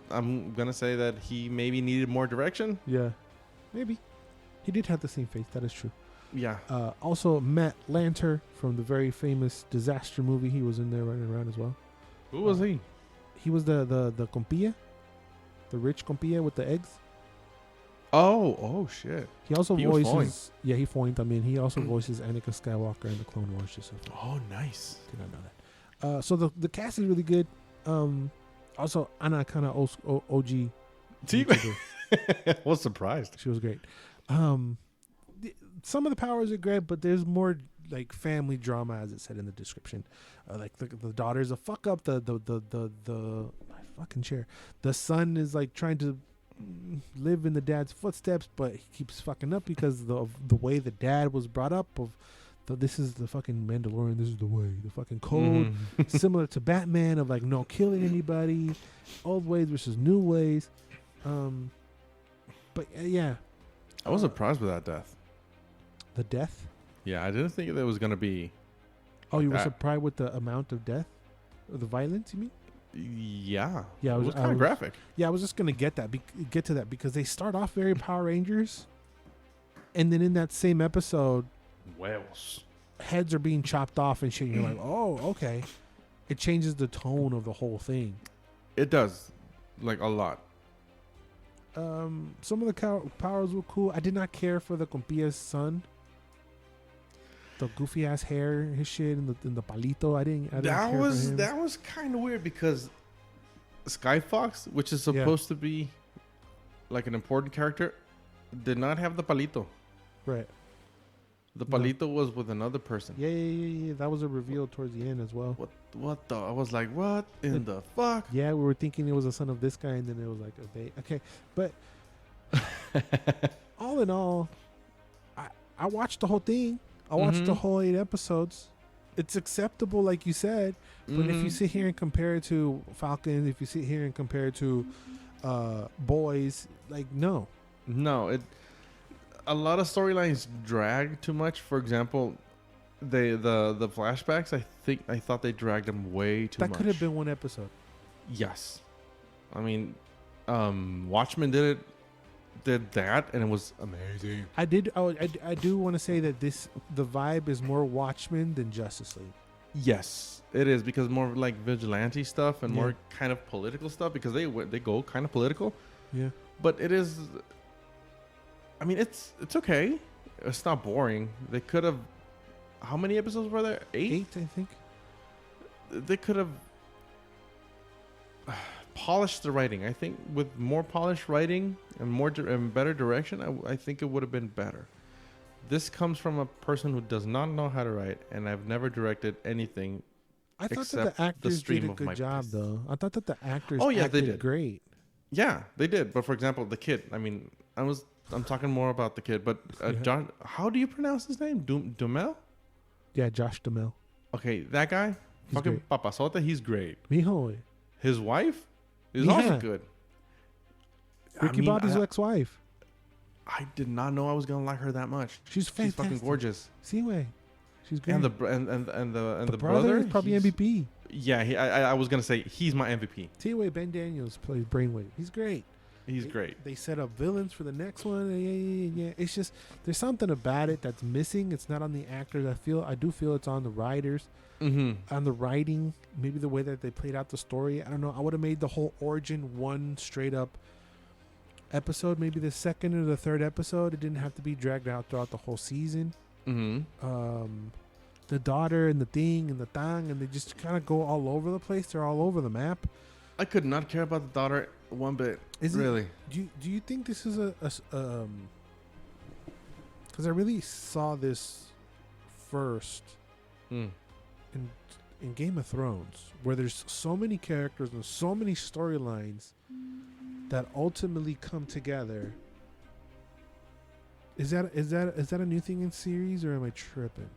I'm gonna say that he maybe needed more direction. Yeah, maybe. He did have the same face. That is true. Yeah. Also, Matt Lanter from the very famous Disaster movie. He was in there running around as well. Who was he? He was the compilla, the rich compilla with the eggs. Oh shit. He also voices. Yeah, he foined. I mean, he also voices Anakin Skywalker in the Clone Wars. Just oh, nice. Did not know So the cast is really good. Also, Anna kind of OG. See, YouTuber. I was surprised. She was great. Some of the powers are great, but there's more like family drama, as it said in the description. Like the daughter's a fuck up. The my fucking chair. The son is like trying to live in the dad's footsteps, but he keeps fucking up because of the way the dad was brought up. This is the fucking Mandalorian. This is the way. The fucking code, similar to Batman, of like no killing anybody, old ways versus new ways. But yeah, I was surprised with that death. The death. Yeah, I didn't think there was gonna be. Oh, you were surprised with the amount of death, or the violence? You mean? Yeah. Yeah, it was kind of graphic. Yeah, I was just gonna get to that because they start off very Power Rangers, and then in that same episode, heads are being chopped off and shit. And you're like, oh, okay. It changes the tone of the whole thing. It does, like a lot. Some of the powers were cool. I did not care for the Compia's son. The goofy ass hair, his shit, and the palito. I didn't care for him. That was kind of weird because Sky Fox, which is supposed to be like an important character, did not have the palito. Right. The palito was with another person. Yeah. That was a reveal towards the end as well. What the? I was like, what in the fuck? Yeah, we were thinking it was a son of this guy, and then it was like okay. But all in all, I watched the whole thing. I watched the whole 8 episodes. It's acceptable, like you said. But if you sit here and compare it to Falcon, if you sit here and compare it to Boys, like no. A lot of storylines drag too much. For example, the flashbacks. I thought they dragged them way too much. That could have been one episode. Yes, I mean, Watchmen did that, and it was amazing. I do want to say that the vibe is more Watchmen than Justice League. Yes, it is, because more like vigilante stuff and more kind of political stuff, because they go kind of political. Yeah, but it is. I mean, it's okay. It's not boring. They could have. How many episodes were there? 8? 8, I think. They could have polished the writing. I think with more polished writing and better direction, I think it would have been better. This comes from a person who does not know how to write, and I've never directed anything. I thought that the actors did a good job, though. I thought that the actors acted great. Yeah, they did. But for example, the kid. I mean, I'm talking more about the kid, but John. How do you pronounce his name? Duhamel? Yeah, Josh Duhamel. Okay, that guy. He's fucking great. Papasota, he's great. Mijo. His wife is also good. Ricky Bobby's ex-wife. I did not know I was gonna like her that much. She's fantastic. She's fucking gorgeous. Seaway. She's great. And the brother is probably MVP. Yeah, I was gonna say he's my MVP. Seaway Ben Daniels plays Brainwave. He's great. He's great. They set up villains for the next one. Yeah. It's just there's something about it that's missing. It's not on the actors. I do feel it's on the writers, on the writing. Maybe the way that they played out the story. I don't know. I would have made the whole origin one straight up episode. Maybe the second or the third episode. It didn't have to be dragged out throughout the whole season. The daughter and the thing and the thang, and they just kind of go all over the place. They're all over the map. I could not care about the daughter one bit. Really? Do you think this is because I really saw this first in Game of Thrones, where there's so many characters and so many storylines that ultimately come together. Is that a new thing in series, or am I tripping?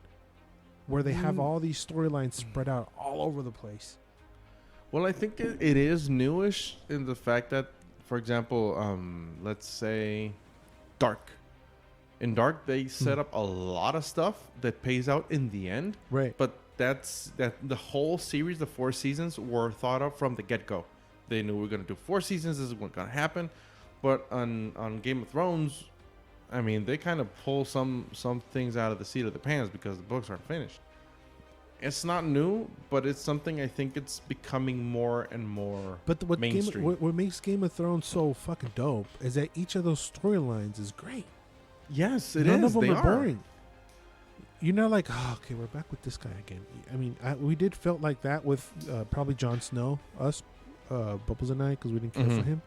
Where they have all these storylines spread out all over the place. Well, I think it is newish in the fact that, for example, let's say Dark. In Dark, they set up a lot of stuff that pays out in the end. Right. But that the whole series, the 4 seasons, were thought of from the get-go. They knew we were going to do 4 seasons. This is what's going to happen. But on Game of Thrones, I mean, they kind of pull some things out of the seat of the pants because the books aren't finished. It's not new, but it's something I think it's becoming more and more mainstream. What makes Game of Thrones so fucking dope is that each of those storylines is great. Yes, it is. None of them they are boring. you're not like, oh, okay, we're back with this guy again. I mean, we did felt like that with probably Jon Snow, us, Bubbles and I, because we didn't care for him.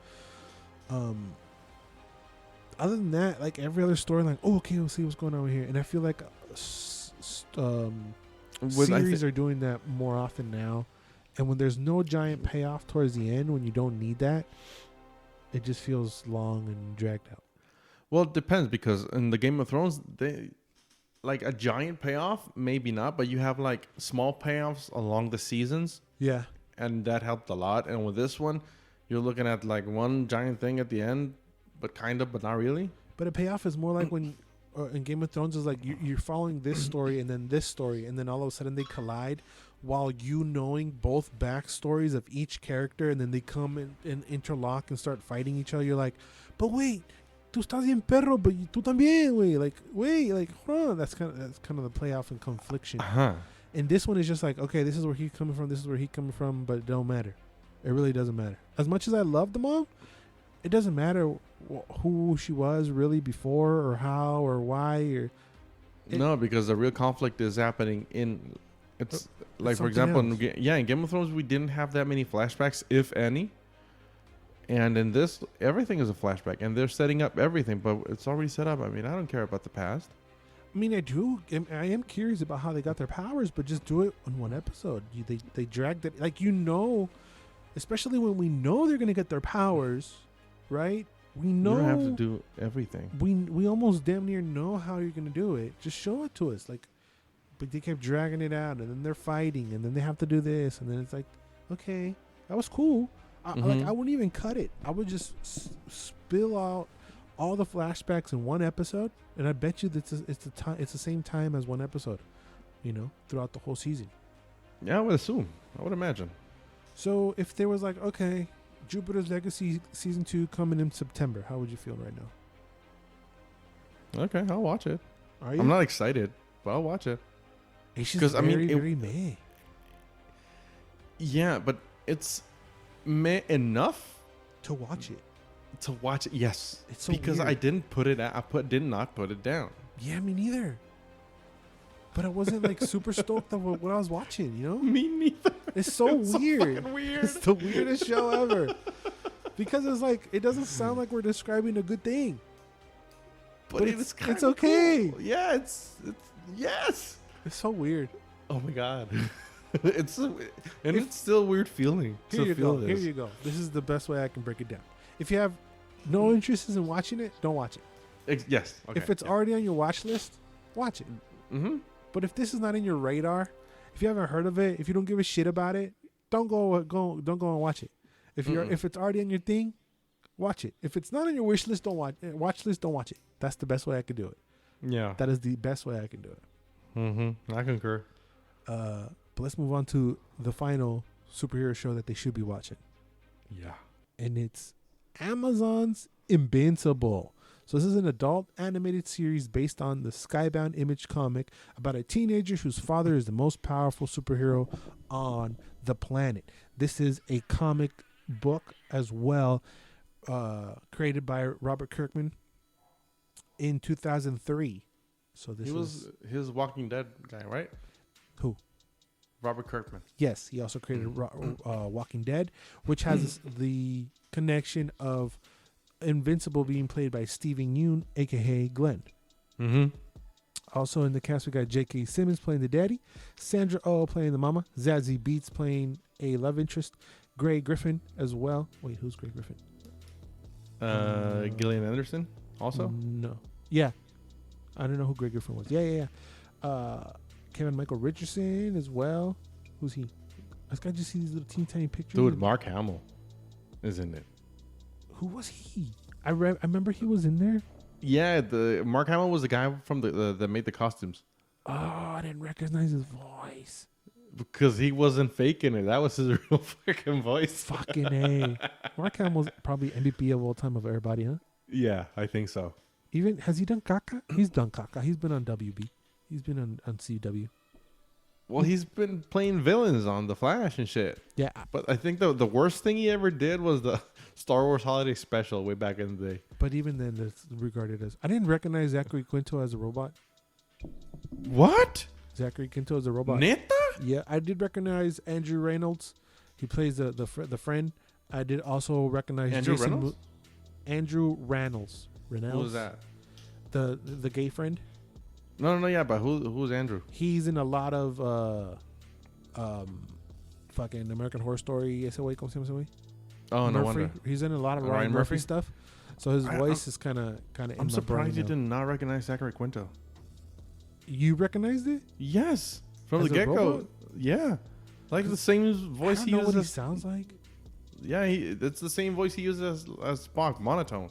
Other than that, like every other story, like, oh, okay, we'll see what's going on here. And I feel like series are doing that more often now. And when there's no giant payoff towards the end, when you don't need that, it just feels long and dragged out. Well, it depends, because in the Game of Thrones, they like a giant payoff, maybe not, but you have like small payoffs along the seasons. Yeah. And that helped a lot. And with this one, you're looking at like one giant thing at the end, but not really. But a payoff is more like when in Game of Thrones is like you're following this story and then this story, and then all of a sudden they collide while you knowing both backstories of each character, and then they come and interlock and start fighting each other. You're like, but wait, tú estás bien perro, but tú también, wait, hold on. That's kind of the playoff and confliction. And this one is just like, okay, this is where he's coming from, this is where he's coming from, but it don't matter. It really doesn't matter. As much as I love the mom, it doesn't matter who she was really before, or how, or why, no, because the real conflict is happening in. It's like, for example, in Game of Thrones, we didn't have that many flashbacks, if any. And in this, everything is a flashback, and they're setting up everything, but it's already set up. I mean, I don't care about the past. I mean, I am curious about how they got their powers, but just do it in one episode. They dragged it, like, especially when we know they're gonna get their powers, right? We know you don't have to do everything. We almost damn near know how you're gonna do it. Just show it to us, like. But they kept dragging it out, and then they're fighting, and then they have to do this, and then it's like, okay, that was cool. Like, I wouldn't even cut it. I would just spill out all the flashbacks in one episode, and I bet you that it's the same time as one episode, throughout the whole season. Yeah, I would assume. I would imagine. So if there was like, okay, Jupiter's Legacy Season 2 coming in September, how would you feel right now? Okay, I'll watch it. Are you? I'm not excited, but I'll watch it. It's just very meh. Yeah, but it's meh enough to watch it. Yes. It's so because weird. I didn't put it. Did not put it down. Yeah, me neither. But I wasn't like super stoked on what I was watching. Me neither. It's so weird. Fucking weird. It's the weirdest show ever. Because it's like it doesn't sound like we're describing a good thing. But it's okay. Cool. Yeah, it's yes. It's so weird. Oh my god. It's still a weird feeling. Here you go. This is the best way I can break it down. If you have no interest in watching it, don't watch it. Yes. Okay. If it's already on your watch list, watch it. Mm-hmm. But if this is not in your radar, if you haven't heard of it, if you don't give a shit about it, don't go and watch it. If it's already on your thing, watch it. If it's not on your watch list, don't watch it. That's the best way I could do it. Yeah. That is the best way I can do it. Mm-hmm. I concur. But let's move on to the final superhero show that they should be watching. Yeah. And it's Amazon's Invincible. So this is an adult animated series based on the Skybound Image comic about a teenager whose father is the most powerful superhero on the planet. This is a comic book as well, created by Robert Kirkman in 2003. So this was his Walking Dead guy, right? Who? Robert Kirkman. Yes, he also created Walking Dead, which has the connection of Invincible being played by Steven Yeun, aka Glenn. Mm-hmm. Also in the cast, we got J.K. Simmons playing the daddy, Sandra Oh playing the mama, Zazie Beetz playing a love interest, Grey Griffin as well. Wait, who's Grey Griffin? Gillian Anderson also? No. Yeah. I don't know who Grey Griffin was. Yeah. Kevin Michael Richardson as well. Who's he? I just got to see these little teeny tiny pictures. Dude, Mark Hamill is in it. Who was he? I remember he was in there. Yeah, the Mark Hamill was the guy from that made the costumes. Oh, I didn't recognize his voice. Because he wasn't faking it. That was his real fucking voice. Fucking A. Mark Hamill's probably MVP of all time of everybody, huh? Yeah, I think so. Even, has he done Kaka? He's done Kaka. He's been on WB. He's been on CW. Well, he's been playing villains on The Flash and shit. Yeah. But I think the worst thing he ever did was the Star Wars Holiday Special way back in the day. But even then, it's regarded as... I didn't recognize Zachary Quinto as a robot. What? Zachary Quinto is a robot. Neta? Yeah, I did recognize Andrew Reynolds. He plays the friend. I did also recognize Andrew Jason Reynolds? Andrew Reynolds. Who's that? The gay friend. No, yeah, but who's Andrew? He's in a lot of fucking American Horror Story. Ese güey, ¿cómo se llama ese güey? Oh, Murphy. no wonder. He's in a lot of Ryan Murphy stuff. So his voice is kind of in I'm my surprised you brain did not recognize Zachary Quinto. You recognized it? Yes, from As the a get-go. robot? Yeah, like the same voice I he don't know what he uses. sounds like. Yeah, it's the same voice he uses as Spock, monotone.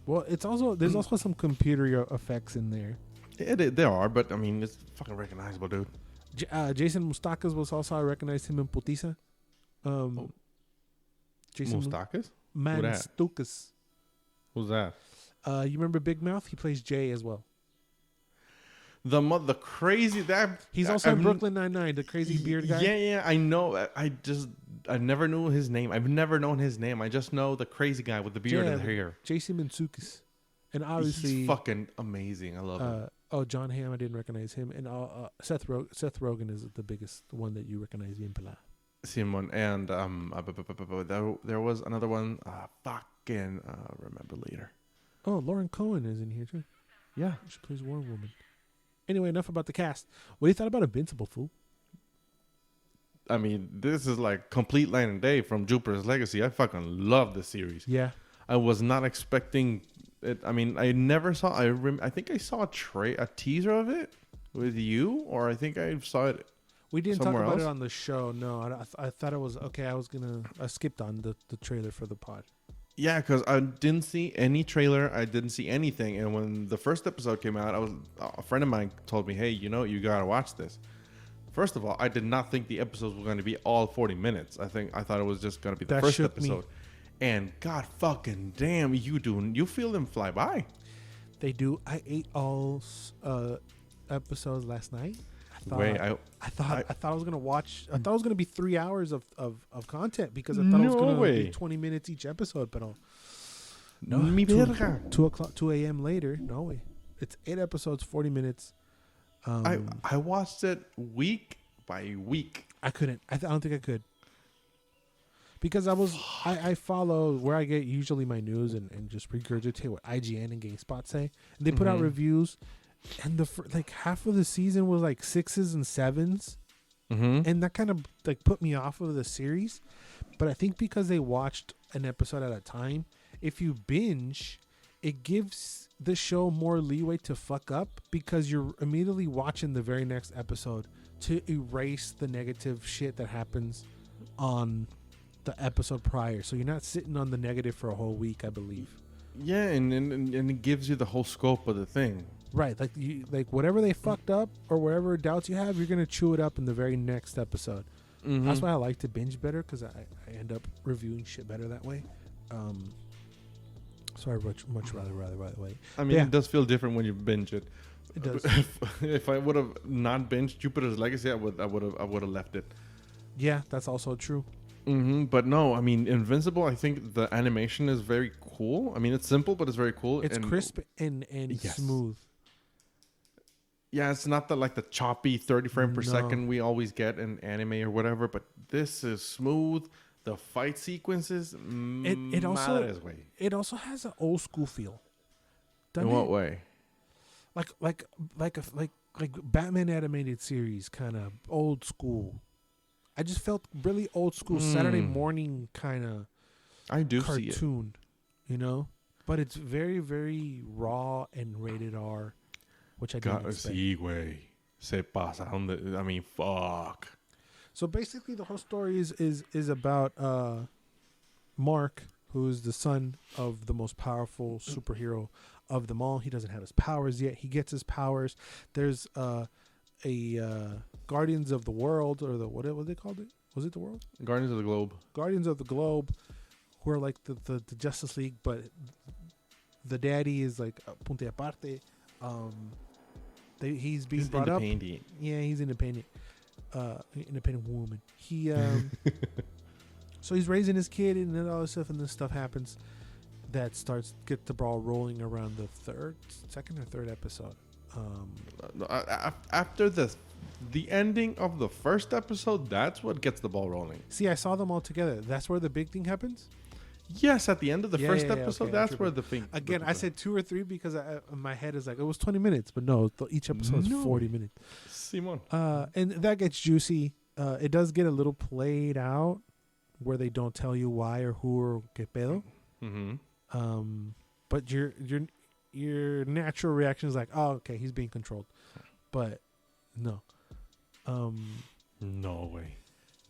Well, it's also there's also some computer effects in there. There are, but I mean, it's fucking recognizable, dude. Jason Mustakas was also, I recognized him in Putiza. Jason Mustakas? Manstukas. Who's that? You remember Big Mouth? He plays Jay as well. The crazy that He's also in Brooklyn Nine-Nine, the crazy beard guy. Yeah, I know. I never knew his name. I've never known his name. I just know the crazy guy with the beard and the hair. Jason Mantzoukas. And obviously he's fucking amazing. I love him. Oh, John Hamm, I didn't recognize him. And Seth Rogen is the biggest one that you recognize. Bien pelado. Simon and there was another one. Remember later. Oh, Lauren Cohen is in here too. Yeah, she plays War Woman. Anyway, enough about the cast. What do you thought about Invincible, fool? I mean, this is like complete night and day from Jupiter's Legacy. I fucking love this series. Yeah, I was not expecting it. I mean, I never saw. I think I saw a teaser of it with you, or I think I saw it. We didn't talk about else? it on the show. No, I thought it was okay. I skipped on the trailer for the pod. Yeah, because I didn't see any trailer. I didn't see anything. And when the first episode came out, a friend of mine told me, hey, you gotta watch this. First of all, I did not think the episodes were going to be all 40 minutes. I thought it was just going to be the first episode. And god fucking damn, you feel them fly by. They do. I ate all episodes last night. I thought I was gonna watch. I thought it was gonna be 3 hours of content because I thought it was gonna be 20 minutes each episode. But no, 2 a.m. later. No way. It's 8 episodes, 40 minutes. I watched it week by week. I couldn't. I don't think I could. Because I follow where I get usually my news and just regurgitate what IGN and GameSpot say. And they put out reviews. And half of the season was like 6s and 7s, and that kind of like put me off of the series. But I think because they watched an episode at a time, if you binge, it gives the show more leeway to fuck up because you're immediately watching the very next episode to erase the negative shit that happens on the episode prior. So you're not sitting on the negative for a whole week, I believe. Yeah, and it gives you the whole scope of the thing. Right, like whatever they fucked up or whatever doubts you have, you're gonna chew it up in the very next episode. That's why I like to binge better because I end up reviewing shit better that way. So I much rather wait. I mean, it does feel different when you binge it. It does. If I would have not binged Jupiter's Legacy, I would have left it. Yeah, that's also true. But no, I mean, Invincible, I think the animation is very cool. I mean, it's simple, but it's very cool. It's crisp and smooth. Yeah, it's not the choppy 30 frame per second we always get in anime or whatever, but this is smooth. The fight sequences, it also has an old school feel. In what way? Like Batman animated series, kind of old school. I just felt really old school Saturday morning kind of. I do cartoon, see it. But it's very, very raw and rated R, which I didn't expect. Se pasaron. I mean, fuck. So basically, the whole story is about Mark, who is the son of the most powerful superhero of them all. He doesn't have his powers yet. He gets his powers. There's a Guardians of the World, or what they called it? Was it the World? Guardians of the Globe. Guardians of the Globe, who are like the Justice League, but the daddy is like punte aparte. He's being brought up. Yeah, he's independent. Independent woman. He so he's raising his kid, and then all this stuff, and this stuff happens that get the ball rolling around the second or third episode. After the ending of the first episode, that's what gets the ball rolling. See, I saw them all together. That's where the big thing happens? Yes, at the end of the first episode, okay, that's where the thing... Again, I said 2 or 3 because my head is like, it was 20 minutes. But no, each episode is 40 minutes. Simon. And that gets juicy. It does get a little played out where they don't tell you why or who or que pedo. Mm-hmm. But your natural reaction is like, oh, okay, he's being controlled. But no. No way.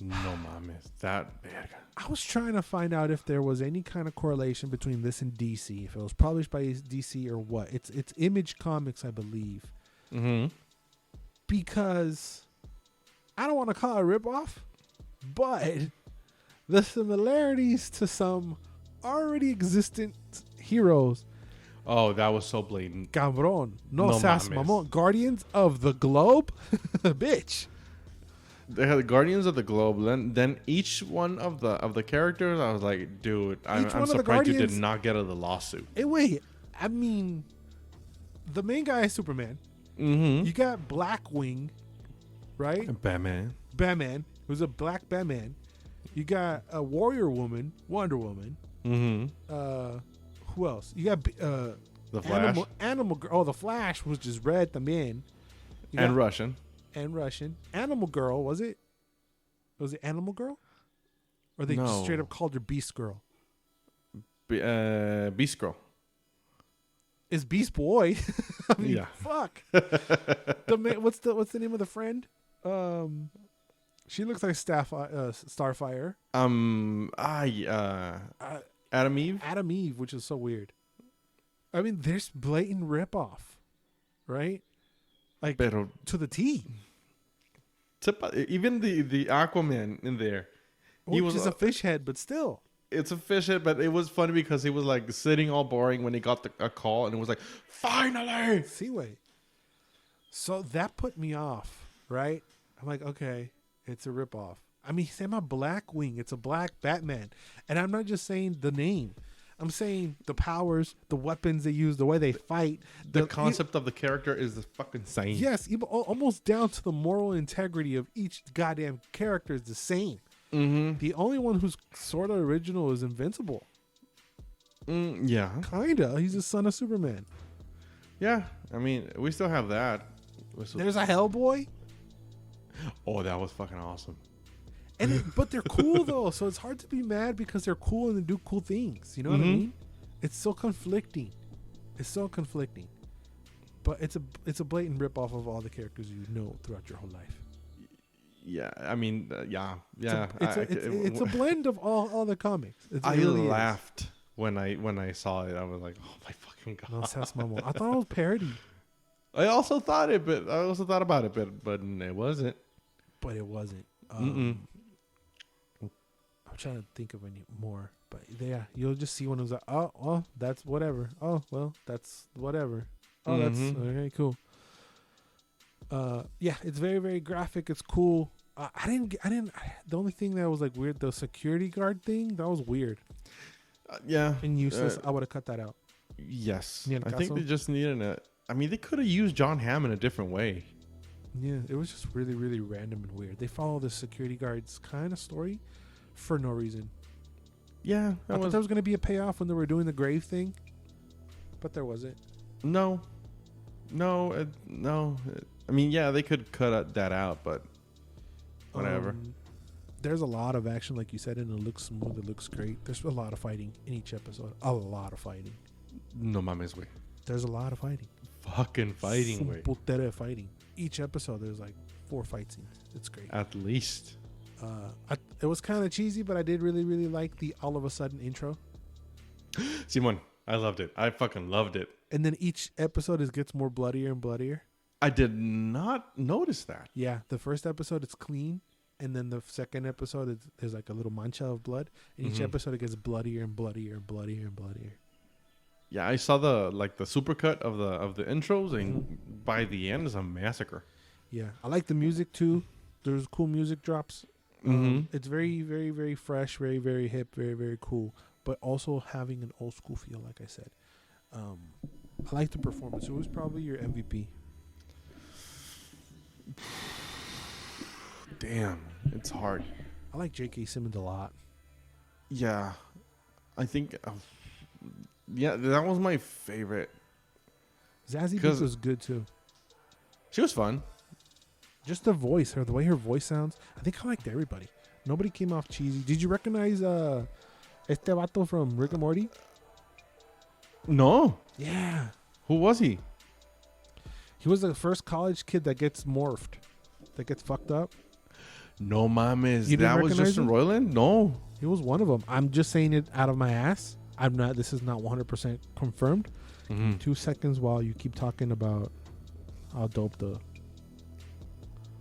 No mames. That verga. I was trying to find out if there was any kind of correlation between this and DC. If it was published by DC or what. It's Image Comics, I believe. Mm-hmm. Because I don't want to call it a ripoff, but the similarities to some already existent heroes. Oh, that was so blatant. Cabrón. No seas mames. mamón. Guardians of the Globe? Bitch. They had the Guardians of the Globe. Then each one of the characters, I was like, dude, I'm surprised you did not get out of the lawsuit. Hey, wait. I mean, the main guy is Superman. Mm-hmm. You got Blackwing, right? Batman. Who's a black Batman. You got a Warrior Woman, Wonder Woman. Mm-hmm. Who else? You got The Flash. Animal Girl. Oh, the Flash was just red también. And Russian. Animal Girl, was it? Was it Animal Girl? Or they just straight up called her Beast Girl? Beast Girl. It's Beast Boy. I mean, yeah. Fuck. What's the name of the friend? She looks like Starfire. Adam Eve. Adam Eve, which is so weird. I mean, there's blatant ripoff, right? Like to the T. Even the Aquaman in there, he was just a fish head, but still. It's a fish head, but it was funny because he was like sitting all boring when he got a call, and it was like, finally. Seaway. So that put me off, right? I'm like, okay, it's a ripoff. I mean, say my Blackwing. It's a black Batman, and I'm not just saying the name. I'm saying the powers, the weapons they use, the way they fight. The concept of the character is fucking same. Yes, even almost down to the moral integrity of each goddamn character is the same. Mm-hmm. The only one who's sort of original is Invincible. Yeah. Kinda. He's the son of Superman. Yeah. I mean, we still have that. There's a Hellboy. Oh, that was fucking awesome. But they're cool though, so it's hard to be mad because they're cool and they do cool things. You know what I mean? It's so conflicting. But it's a blatant ripoff of all the characters you know throughout your whole life. Yeah, I mean, yeah. It's a blend of all the comics. I really laughed when I saw it. I was like, oh my fucking god! No seas mamón. I thought it was parody. I also thought about it, but it wasn't. But it wasn't. I'm trying to think of any more, but yeah, you'll just see one who's like, oh, that's whatever. Oh, well, that's whatever. Oh, that's okay, cool. Yeah, it's very, very graphic. It's cool. I didn't. The only thing that was like weird, the security guard thing, that was weird. Yeah, and useless. I would have cut that out. Yes, I think they just needed it. I mean, they could have used John Hamm in a different way. Yeah, it was just really, really random and weird. They follow the security guard's kind of story for no reason. Yeah, I thought there was going to be a payoff when they were doing the grave thing, but there wasn't. No. I mean, yeah, they could cut that out, but whatever. There's a lot of action, like you said, and it looks smooth. It looks great. There's a lot of fighting in each episode. A lot of fighting. No mames, güey. There's a lot of fighting. Fucking fighting, güey. Putera fighting. Each episode, there's like 4 fight scenes. It's great. At least. It was kind of cheesy, but I did really, really like the all of a sudden intro. Simon, I loved it. I fucking loved it. And then each episode gets more bloodier and bloodier. I did not notice that. Yeah, the first episode it's clean, and then the second episode there's like a little mancha of blood. And each episode it gets bloodier and bloodier and bloodier and bloodier. Yeah, I saw the supercut of the intros, and by the end is a massacre. Yeah, I like the music too. There's cool music drops. It's very, very, very fresh, very, very hip, very, very cool, but also having an old school feel. Like I said, I like the performance. Who was probably your MVP? damn, it's hard. I like J.K. Simmons a lot. Yeah, I think. Yeah, that was my favorite. Zazie Beetz was good too. She was fun. Just the voice, the way her voice sounds. I think I liked everybody. Nobody came off cheesy. Did you recognize este vato from Rick and Morty? No. Yeah. Who was he? He was the first college kid that gets morphed, that gets fucked up. No mames. You didn't That was recognize Justin him? Roiland? No. He was one of them. I'm just saying it out of my ass. I'm not. This is not 100% confirmed. 2 seconds while you keep talking about how dope the.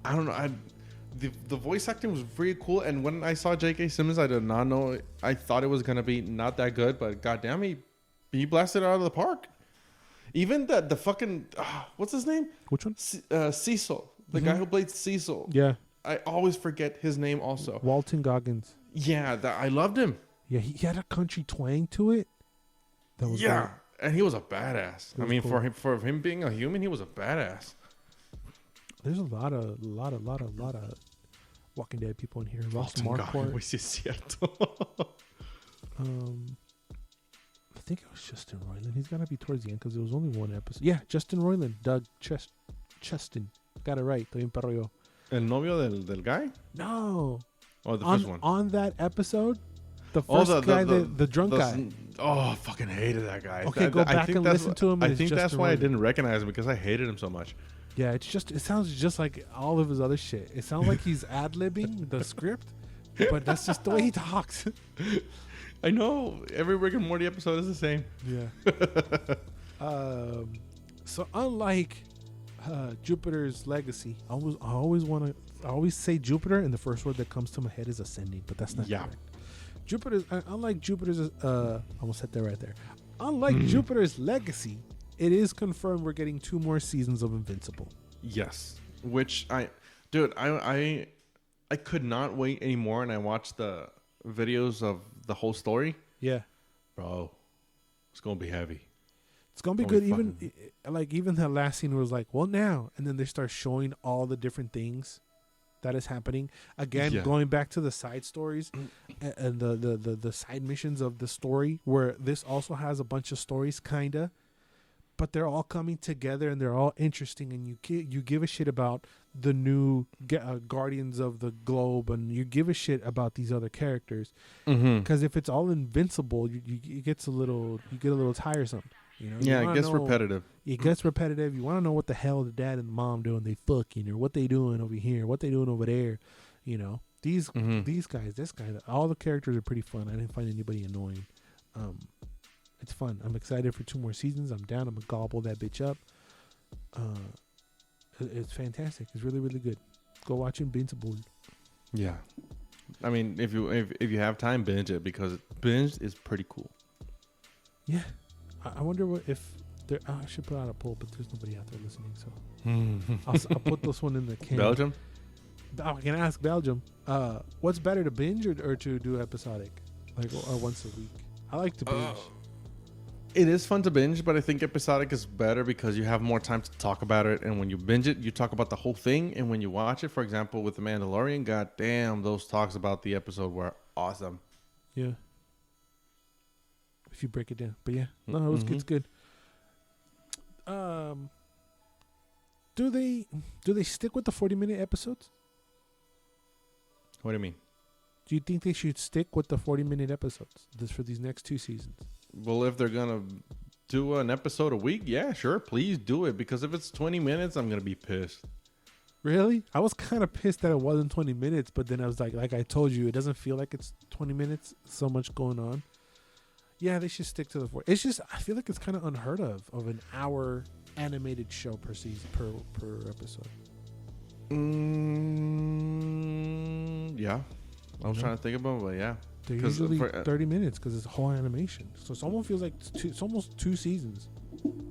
I don't know. The voice acting was really cool, and when I saw J.K. Simmons, I did not know. I thought it was gonna be not that good, but goddamn, he blasted it out of the park. Even the fucking what's his name? Which one? Cecil, the guy who played Cecil. Yeah. I always forget his name. Also, Walton Goggins. Yeah, I loved him. Yeah, he had a country twang to it. That was Yeah, great. and he was a badass. I mean, cool. for him being a human, he was a badass. There's a lot of Walking Dead people in here. Ross Marquardt. Sí, es cierto. I think it was Justin Roiland. He's got to be towards the end because there was only one episode. Yeah, Justin Roiland. Doug Cheston. Got it right. Estoy bien perro yo. El novio del guy? No. Oh, the first one. On that episode, the first guy, the drunk guy. Oh, I fucking hated that guy. Okay, go back and listen to him. I think that's Justin why I Roiland. didn't recognize him, because I hated him so much. Yeah, it sounds just like all of his other shit. It sounds like he's ad-libbing the script, but that's just the way he talks. I know. Every Rick and Morty episode is the same. Yeah. So unlike Jupiter's Legacy, I always say Jupiter, and the first word that comes to my head is ascending, but that's not correct. Unlike Jupiter's, almost said that right there. Unlike Jupiter's Legacy, it is confirmed we're getting 2 more seasons of Invincible. Yes, which I could not wait anymore, and I watched the videos of the whole story. Yeah, bro, it's gonna be heavy. It's gonna be good. Even that last scene was like, well, now, and then they start showing all the different things that is happening. Again, going back to the side stories and the side missions of the story, where this also has a bunch of stories, kinda. But they're all coming together and they're all interesting, and you give a shit about the new Guardians of the Globe, and you give a shit about these other characters. Because if it's all Invincible, it gets a little tiresome. You know? Yeah, it gets repetitive. It gets repetitive. You want to know what the hell the dad and the mom doing? They fucking, or what they doing over here, what they doing over there. You know, these guys, this guy, all the characters are pretty fun. I didn't find anybody annoying. It's fun. I'm excited for 2 more seasons. I'm down. I'm gonna gobble that bitch up. It's fantastic. It's really, really good. Go watch Invincible. Yeah, I mean, if you have time, binge it, because binge is pretty cool. Yeah, I wonder if there. I should put out a poll, but there's nobody out there listening, so I'll put this one in the can. Belgium. I can ask Belgium. What's better, to binge or to do episodic, like once a week? I like to binge. It is fun to binge, but I think episodic is better because you have more time to talk about it. And when you binge it, you talk about the whole thing. And when you watch it, for example, with The Mandalorian, goddamn, those talks about the episode were awesome. Yeah. If you break it down. But yeah, no, it's good. Do they stick with the 40-minute episodes? What do you mean? Do you think they should stick with the 40-minute episodes for these next 2 seasons? Well, if they're going to do an episode a week, yeah, sure, please do it. Because if it's 20 minutes, I'm going to be pissed. Really? I was kind of pissed that it wasn't 20 minutes, but then I was like I told you, it doesn't feel like it's 20 minutes, so much going on. Yeah, they should stick to the 40. It's just, I feel like it's kind of unheard of an hour animated show per season, per episode. Yeah. I was trying to think about it, but yeah. They're usually 30 minutes because it's a whole animation. So it almost feels like it's almost 2 seasons.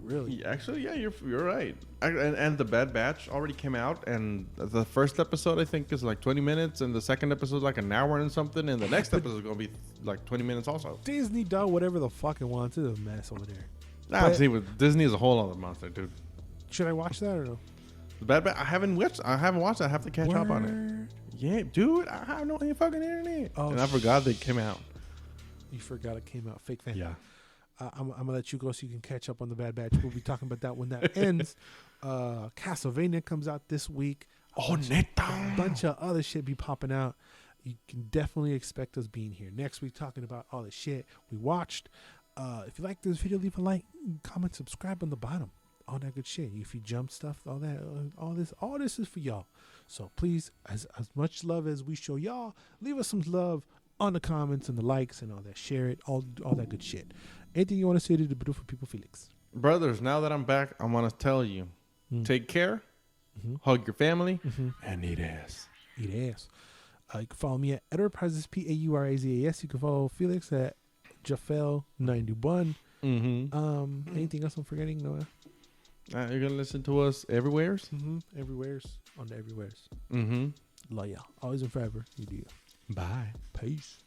Really? Actually, yeah, you're right. And the Bad Batch already came out, and the first episode I think is like 20 minutes, and the second episode is like an hour and something, and the next episode is going to be like 20 minutes also. Disney does whatever the fuck it wants. It's a mess over there. Nah, see, with Disney is a whole other monster, dude. Should I watch that or no? The Bad Batch, I haven't watched it. I have to catch up on it. Yeah, dude, I have no fucking internet. Oh, and I forgot they came out. You forgot it came out. Fake fan. Yeah. I'm gonna let you go so you can catch up on the Bad Batch. We'll be talking about that when that ends. Castlevania comes out this week. A bunch of other shit be popping out. You can definitely expect us being here next week talking about all the shit we watched. If you like this video, leave a like, comment, subscribe on the bottom. All that good shit. If you jump stuff, all that, all this is for y'all. So please, as much love as we show y'all, leave us some love on the comments and the likes and all that. Share it, all that good shit. Anything you want to say to the beautiful people, Felix? Brothers, now that I'm back, I want to tell you, take care, hug your family, and eat ass. Eat ass. You can follow me at Enterprises, Paurazas. You can follow Felix at Jafel91. Anything else I'm forgetting, Noah? You're going to listen to us everywheres? Everywheres. On the everywheres. Love y'all. Always and forever. You do. Bye. Peace.